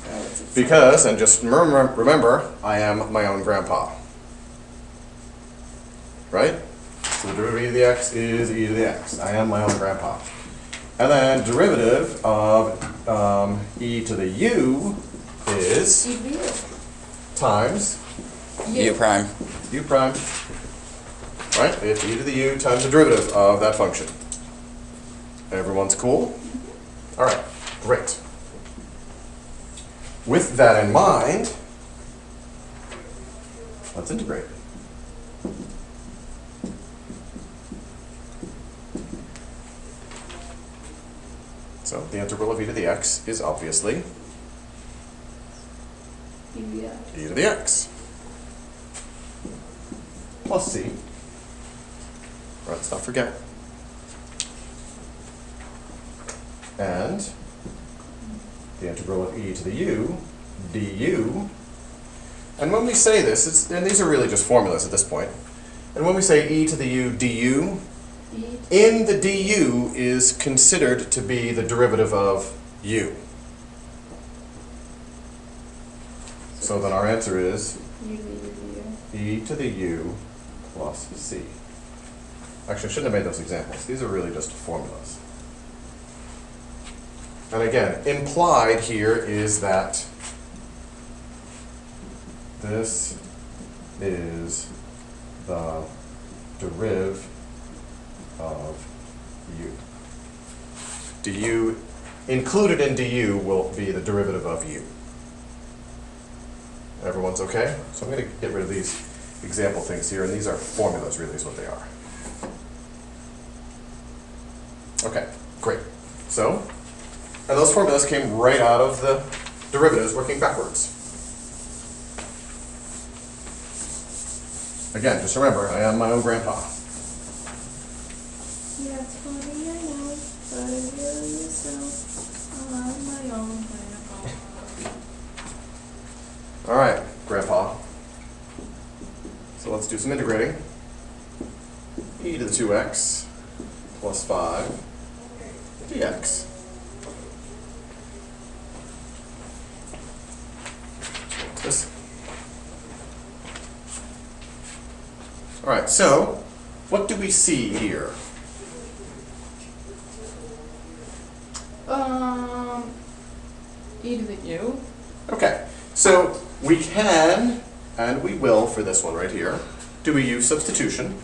Because, and just remember, I am my own grandpa. Right? So the derivative of e to the x is e to the x. I am my own grandpa. And then derivative of e to the u is E to the U. times U prime. u prime. Right? It's e to the u times the derivative of that function. Everyone's cool? All right, great. With that in mind, let's integrate. So the integral of e to the x is obviously E to the X. e to the x plus c. Let's not forget. And the integral of e to the u du. And when we say this, and these are really just formulas at this point, and when we say e to the u du, E in the du is considered to be the derivative of u. So then our answer is U to the U to the U. e to the u plus c. Actually, I shouldn't have made those examples. These are really just formulas. And again, implied here is that this is the deriv of u. Du, included in du will be the derivative of u. Everyone's okay? So I'm going to get rid of these example things here, and these are formulas really is what they are. Okay, great. So, and those formulas came right out of the derivatives working backwards. Again, just remember, I am my own grandpa. Yeah, it's funny, I know, but I really myself. I'm my own grandpa. All right, grandpa. So let's do some integrating. E to the 2x plus 5 dx. This. All right, so what do we see here? E to the U. Okay, so we can, and we will for this one right here, do a u substitution.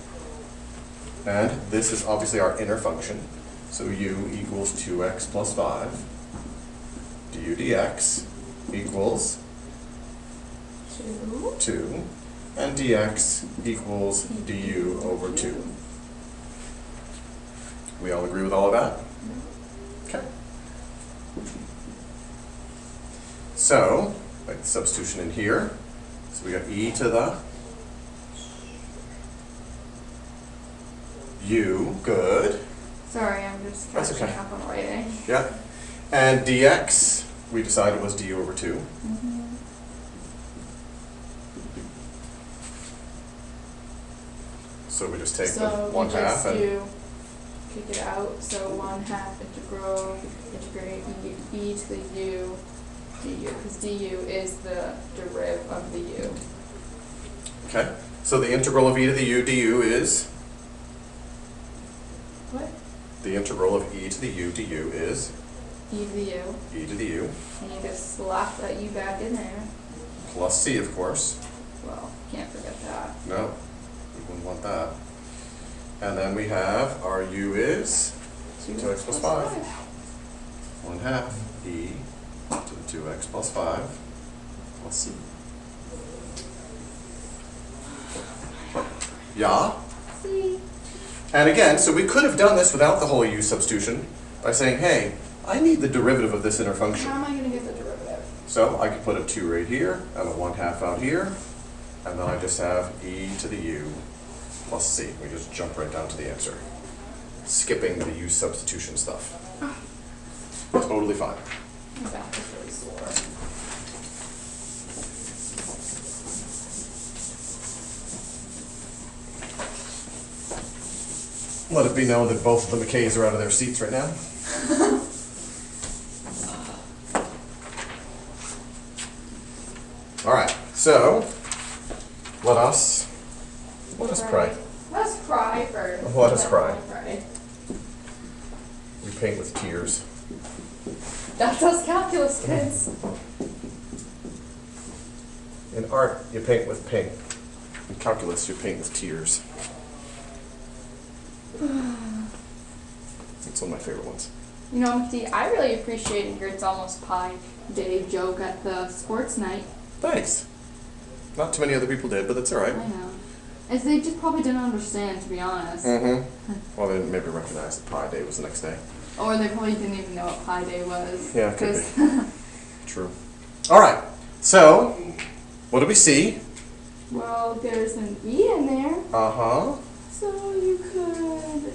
And this is obviously our inner function. So u equals 2x plus 5 du dx equals 2. 2, and dx equals du over 2. We all agree with all of that? Okay. So, like the substitution in here. So we got e to the u, good. Sorry, I'm just That's catching okay. up on writing. Yeah. And dx, we decided was du over 2. So we just take the So 1 we half just and do kick it out. So 1/2 integral integrate e to the u du, because du is the deriv of the u. okay. So the integral of e to the u du is What? the integral of e to the u du is E to the u. e to the u And you just slap that u back in there. plus c, of course. Well, can't forget that. No, we wouldn't want that. And then we have our u is 2x plus 5. 1/2 e to the 2x plus 5 plus c. Yeah? See? And again, so we could have done this without the whole u substitution by saying, hey, I need the derivative of this inner function. How am I going to get the derivative? So I could put a 2 right here and a 1/2 out here, and then I just have e to the u plus c. We just jump right down to the answer, skipping the u substitution stuff. Totally fine. My back is really sore. Let it be known that both of the McKays are out of their seats right now. All right, so let us pray. Let's cry first. Let us cry. Cry. We paint with tears. That's us calculus kids. In art, you paint with pink. In calculus, you paint with tears. It's one of my favorite ones. You know, McD, I really appreciated your It's Almost Pi Day joke at the sports night. Thanks. Not too many other people did, but that's all right. I know. As they just probably didn't understand, to be honest. Mm-hmm. Well, they didn't maybe recognize that Pi Day was the next day. Or they probably didn't even know what Pi Day was. Yeah, could be. True. All right. So, what do we see? Well, there's an E in there, Uh-huh. so you could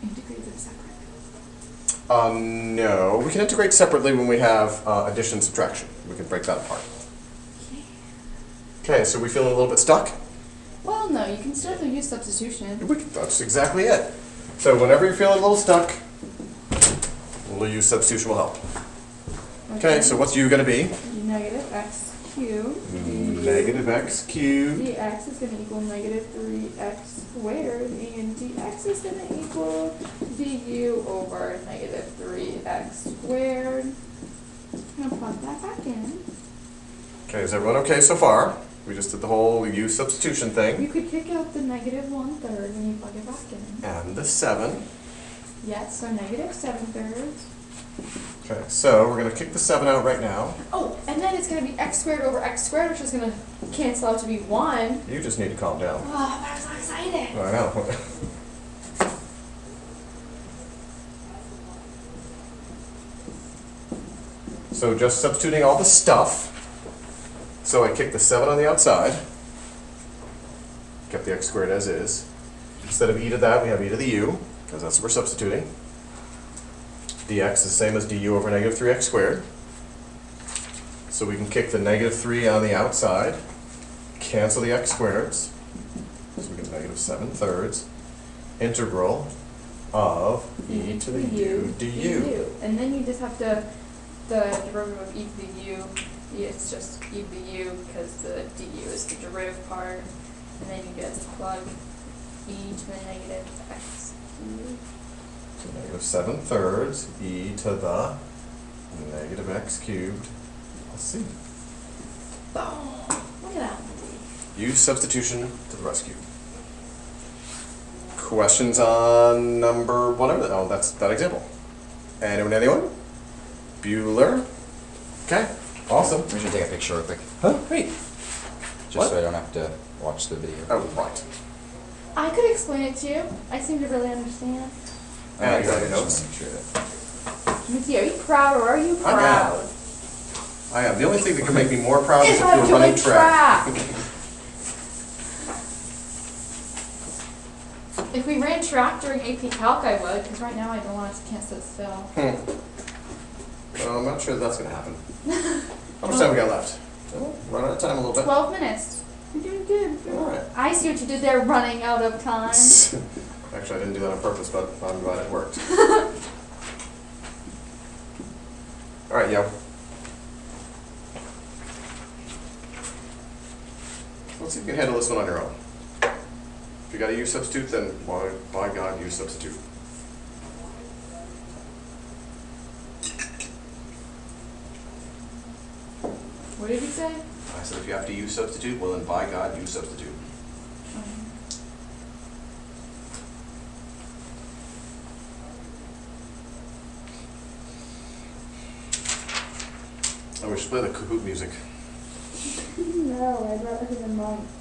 integrate them separate. No. We can integrate separately when we have addition and subtraction. We can break that apart. Okay, so we feeling a little bit stuck? Well, no, you can still use substitution. That's exactly it. So whenever you're feeling a little stuck, we'll use substitution will help. Okay, so what's u going to be? Negative x cubed. Negative x cubed. dx is going to equal negative 3x squared, and dx is going to equal du over negative 3x squared. I'm going to plug that back in. Okay, is everyone okay so far? We just did the whole u substitution thing. You could kick out the negative 1/3 when you plug it back in. And the 7. Yes, so negative 7/3. Okay, so we're going to kick the 7 out right now. Oh, and then it's going to be x squared over x squared, which is going to cancel out to be 1. You just need to calm down. Oh, but I'm so excited. I know. So just substituting all the stuff. So I kicked the 7 on the outside. Kept the x squared as is. Instead of e to that, we have e to the u, because that's what we're substituting. dx is the same as du over negative 3x squared. So we can kick the negative 3 on the outside, cancel the x squareds. So we get negative 7/3 integral of e to the u du. And then you just have to, the derivative of e to the u, it's just e to the u because the du is the derivative part. And then you just plug e to the negative x cubed. So negative 7/3 e to the negative x cubed plus c. Boom! Look at that. Use substitution to the rescue. Questions on number whatever? Oh, that's that example. Anyone? Bueller? Okay, awesome. We should take a picture real quick, Huh? Great. just What? so I don't have to watch the video. Oh, right. I could explain it to you. I seem to really understand. And you got your notes? Just make sure that. Mitzi, are you proud or are you I am. proud? I am. The only thing that can make me more proud is if I'm you're running doing track. If we ran track during AP Calc, I would, because right now I don't want to can't sit still. Well, I'm not sure that's going to happen. How much time we got left? Oh, run out of time a little bit. 12 minutes. You're doing good. All right. I see what you did there, running out of time. Actually, I didn't do that on purpose, but I'm glad it worked. All right, yo. Let's see if you can handle this one on your own. If you got to use substitute, then by God, use substitute. What did you say? I said if you have to use substitute, well then by God, use substitute. I wish to play the Kahoot music. No, I'd rather hear the monks.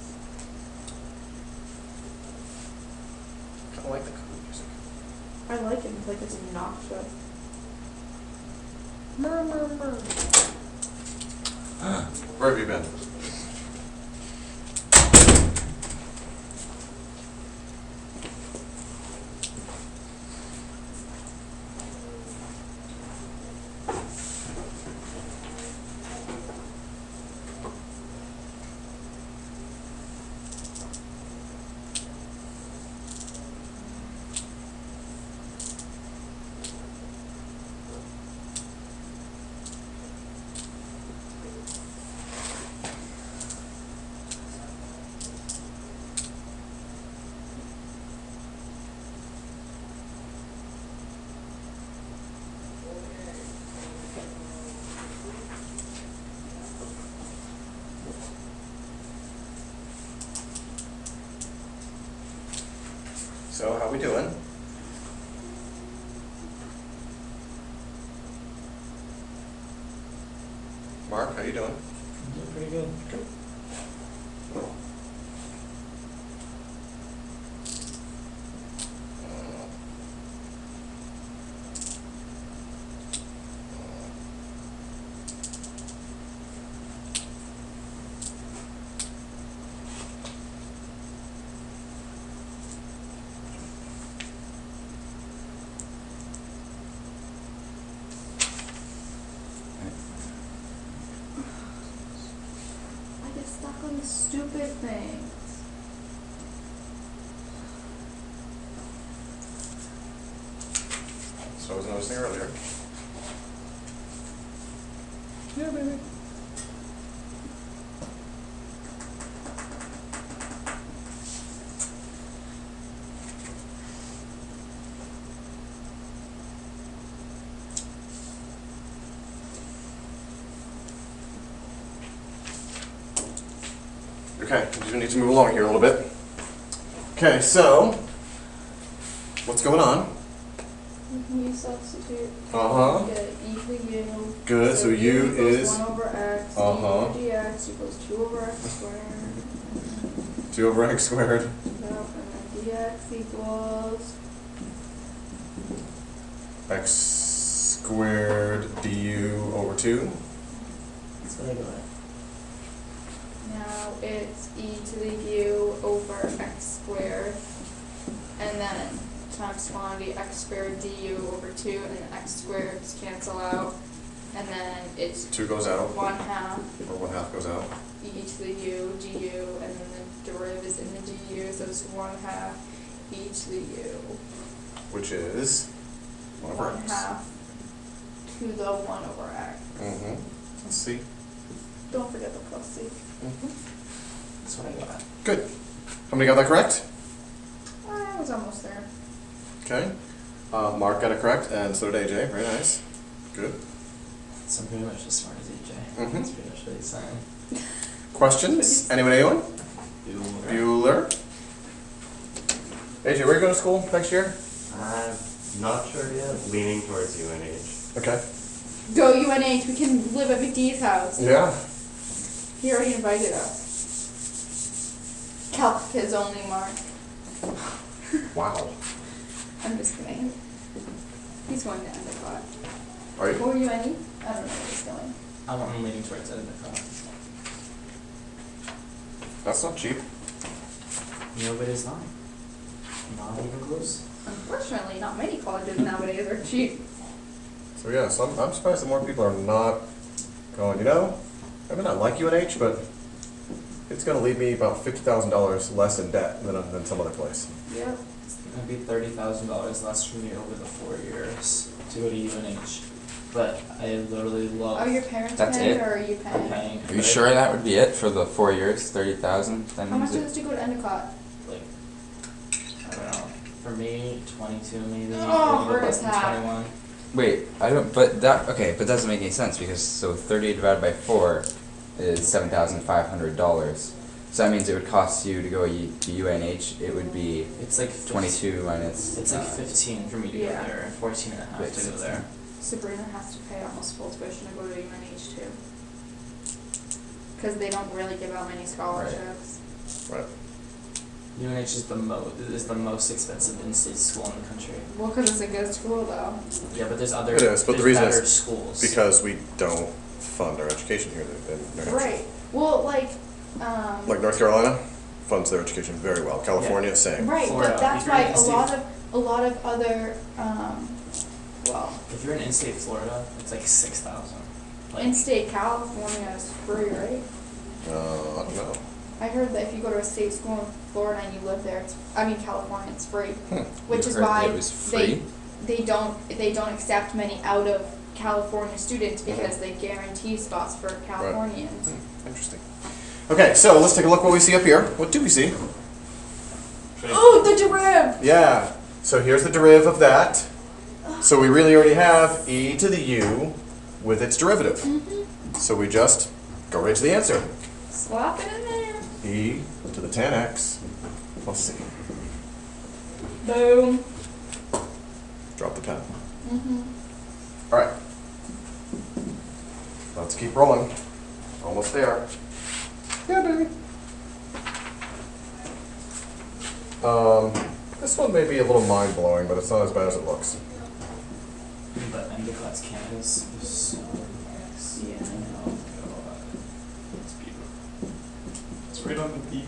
Kind of like the Kahoot music. I like it. It's like it's obnoxious. Where have you been? So how we doing? Mark, how you doing? Doing pretty good. Good. I get stuck on the stupid things. So I was noticing earlier. Yeah, baby. Okay, we do need to move along here a little bit. Okay, so what's going on? You substitute. Uh-huh. Get e to the u. Good, so u equals is 1 over x. Uh-huh. du dx equals 2 over x squared. 2 over x squared. Yep, and then dx equals X squared du over 2. That's what I got. now it's e to the u over x squared, and then times quantity x squared du over 2, and then x squared cancel out, and then it's 2 goes out, 1/2 or 1/2 goes out. e to the u du, and then the derivative is in the du, so it's 1/2 e to the u. Which is 1 over x. 1/2 to the 1 over x. Mm-hmm. Let's see. Don't forget the plus c. Mm-hmm. That's what I got. Good. How many got that correct? I was almost there. Okay. Mark got it correct, and so did AJ. Very nice. Good. So I'm pretty much as smart as EJ. Mhm. That's pretty much what he's saying. Questions? Anyone? Bueller? AJ, where are you going to school next year? I'm not sure yet, leaning towards UNH. Okay. Go UNH, we can live at McDee's house. Yeah. He already invited us. Calc kids only, Mark. Wow. I'm just kidding. He's going to Endicott. Are you? Or UNE? I don't know where he's going. I'm leaning towards Endicott. That's not cheap. No, but it's not. Not even close. Unfortunately, not many colleges nowadays are cheap. So yeah, so I'm surprised that more people are not going, you know, I may not like UNH, but it's going to leave me about $50,000 less in debt than some other place. Yep. It's gonna be $30,000 less for me over the 4 years to go to UNH. But I literally love. Are your parents That's paying it? or are you paying? paying. Are you sure that would be it for the 4 years, 30,000? That How much means is it to go to Endicott? Like, I don't know. For me, 22 maybe. Oh, maybe hurt less as than heck. 21. Wait, I don't. But that okay. But that doesn't make any sense because so 30 divided by 4 is $7,500. So that means it would cost you to go to UNH. It would be It's like 22 minus. It's like 15 for me to Yeah. go there, and 14 and a half Wait, to go 16. there. Sabrina has to pay almost full tuition to go to UNH too. Because they don't really give out many scholarships. Right. UNH is the most expensive in-state school in the country. Well, because it's a good school though. Yeah, but there's other It is, but the there's reason better is schools. Because we don't fund our education here in New Hampshire. Right. Well, like, Like North Carolina funds their education very well. California, same. right, Florida, but that's if you're why in a lot of other, well, If you're in in-state Florida, it's like 6,000. Like, in-state California is free, right? I don't know. I heard that if you go to a state school in Florida and you live there, California, it's free. Which You is heard why it was free? they don't accept many out of California students because they guarantee spots for Californians. Interesting. Okay, so let's take a look what we see up here. What do we see? Oh, the derivative! Yeah. So here's the derivative of that. So we really already have e to the u with its derivative. So we just go right to the answer. Slap it in there. E to the tan x plus c. Boom. Drop the pen. Mm-hmm. All right. Let's keep rolling. Almost there. Yeah, baby. This one may be a little mind-blowing, but it's not as bad as it looks. But Endicott's campus is so nice. Yeah. Oh god. It's beautiful. It's right on the beach.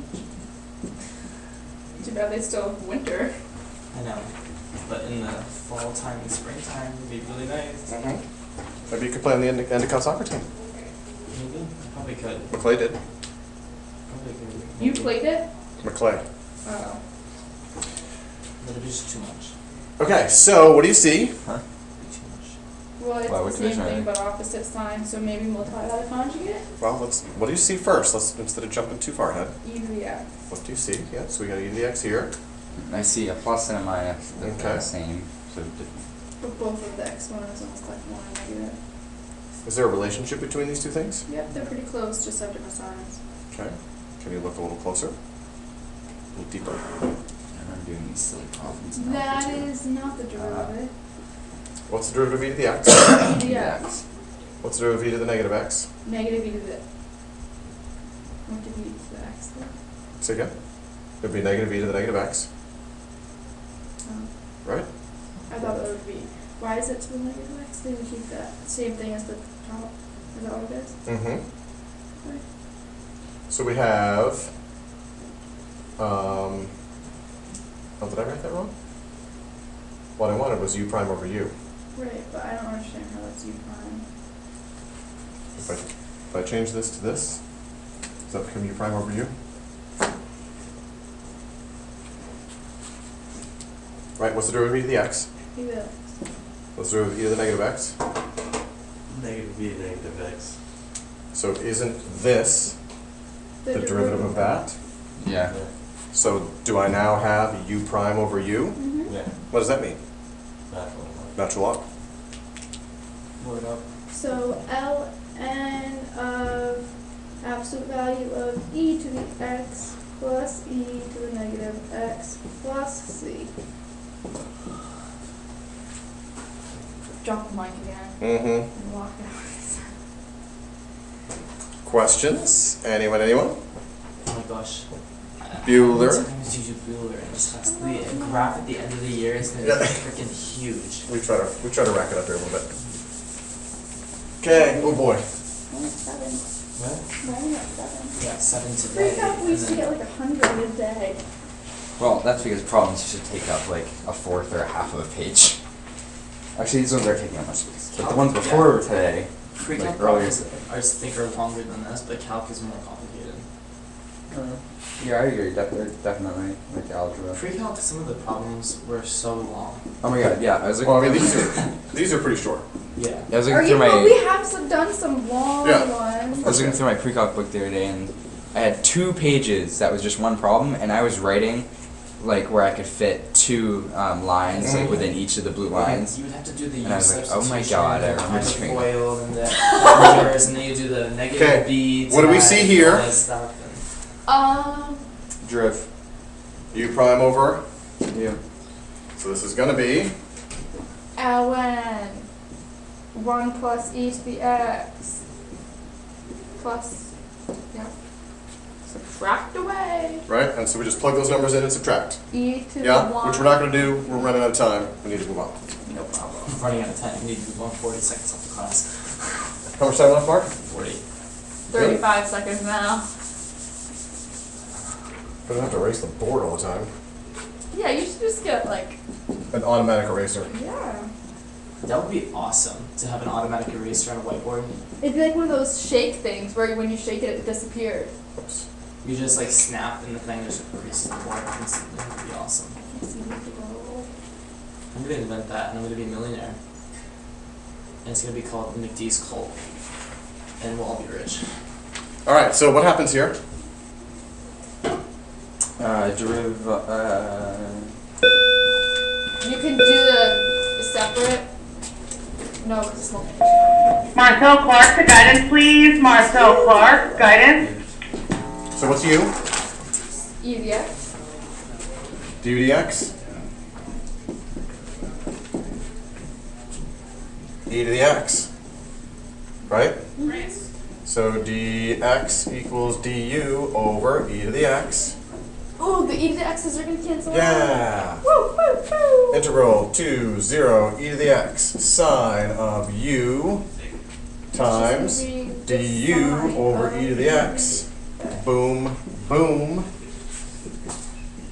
Too bad they still have winter. I know. But in the fall time and springtime would be really nice. Maybe you could play on the Endicott soccer team. Maybe. I probably could. McClay did. Probably could. You Maybe. played it? McClay. Oh. But it'd be just too much. Okay, so what do you see? It'd be too much. Well, it's Wow, the what same division are thing they? but opposite signs, so maybe multiply by the conjugate? Well, what do you see first? Let's, instead of jumping too far ahead. E to the x. What do you see? Yeah, so we got e to the x here. I see a plus and a minus. They're Okay. the same. So But both of the exponents almost like one and negative. Is there a relationship between these two things? Yep, they're pretty close, just have different signs. Okay. Can you look a little closer? A little deeper. I'm doing these silly problems now. That is not the derivative. What's the derivative of e to the x? E to the x. What's the derivative of e to the negative x? Negative e to the... What did e to the x there? Say again? It would be negative e to the negative x, Oh. right? I thought that would be... Why is it to the negative x? Did we keep that same thing as the top? Is that what it is? Mm-hmm. Okay. So we have, oh, did I write that wrong? What I wanted was u prime over u. Right, but I don't understand how that's u prime. If I change this to this, does that become u prime over u? Right, what's the derivative of e to the x? E to the x. What's the derivative of e to the negative x? Negative b, negative x. So isn't this the derivative of that? Yeah. So do I now have u prime over u? Mm-hmm. Yeah. What does that mean? Natural. Natural log? Word up. So ln of absolute value of e to the x plus e to the negative x plus c. Drop the mic again Mm-hmm. and walk out. Questions? Anyone, anyone? Oh my gosh. Bueller? How many times do you do Bueller in this class? The graph at the end of the year is going to Yeah. be freaking huge. We try to rack it up here a little bit. Okay, oh boy. Only 7. What? Only at 7. Yeah, 7 today. Freak out, we used to and get then- like 100 a day. Well, that's because problems used to take up like a fourth or a half of a page. Actually, these ones are taking up much space. But the ones before today, Pre-calc like earlier. problems, I just think are longer than this, but calc is more complicated. Yeah, I agree. Definitely, like algebra. Pre-calc, some of the problems were so long. Oh my god, yeah. I was looking. Well, I mean, these are pretty short. Yeah. I was Are looking you? through But we my. have done some long Yeah. ones. I was looking through my pre-calc book the other day, and I had 2 pages that was just one problem, and I was writing like where I could fit 2 lines like within each of the blue lines. You would have to do the And I was U like, oh my substitution, god, I the remember kind of doing that. FOIL and the numbers, and then you do the Okay, negative b. what do we see times here? all that stuff, and Drift. U prime over. Yeah. So this is going to be ln 1 plus e to the x plus, yep, subtract away right, and so we just plug those numbers in and subtract. e to Yeah, the 1. which we're not going to do. We're running out of time. We need to move on. No problem. I'm running out of time. We need to move on 40 seconds off the class. How much time left, Mark? 40. 35 seconds now. We don't have to erase the board all the time. Yeah, you should just get like, An automatic eraser. yeah. That would be awesome to have an automatic eraser on a whiteboard. It'd be like one of those shake things where when you shake it, it disappeared. Oops. You just like snap and the thing just erases the board instantly. It would be awesome. I can't see the roll. I'm gonna invent that and I'm gonna be a millionaire. And it's gonna be called McDee's Cult. And we'll all be rich. All right. So what happens here? You can do the separate. No, because it's multiplication. Marcel Clark, the guidance, please. Marcel Clark, guidance. So what's u? E to the x. Du dx. e to the x, right? So dx equals du over e to the x. Oh, the e to the x's are gonna cancel out. Yeah. Woo, woo, woo. Integral 2, 0, e to the x, sine of u times du over e to the x. Boom, boom.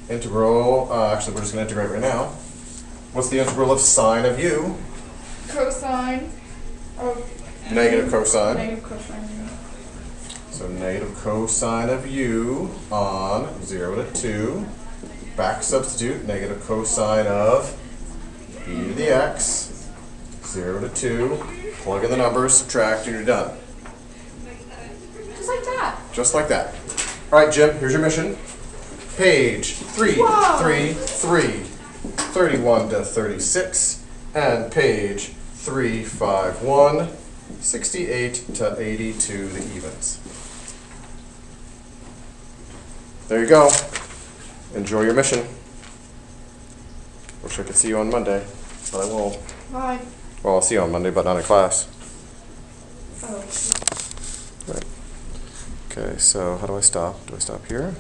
Integral, actually we're just going to integrate right now. What's the integral of sine of u? Cosine of Negative cosine. negative cosine. So negative cosine of u on 0 to 2. Back substitute, negative cosine of e to the x, 0 to 2. Plug in the numbers, subtract, and you're done. Just like that. Just like that. All right, Jim, here's your mission. Page 333, 31 to 36, and page 351, 68 to 82, the evens. There you go. Enjoy your mission. Wish I could see you on Monday, but I won't. Bye. Well, I'll see you on Monday, but not in class. Oh. Right. Okay, so how do I stop? Do I stop here?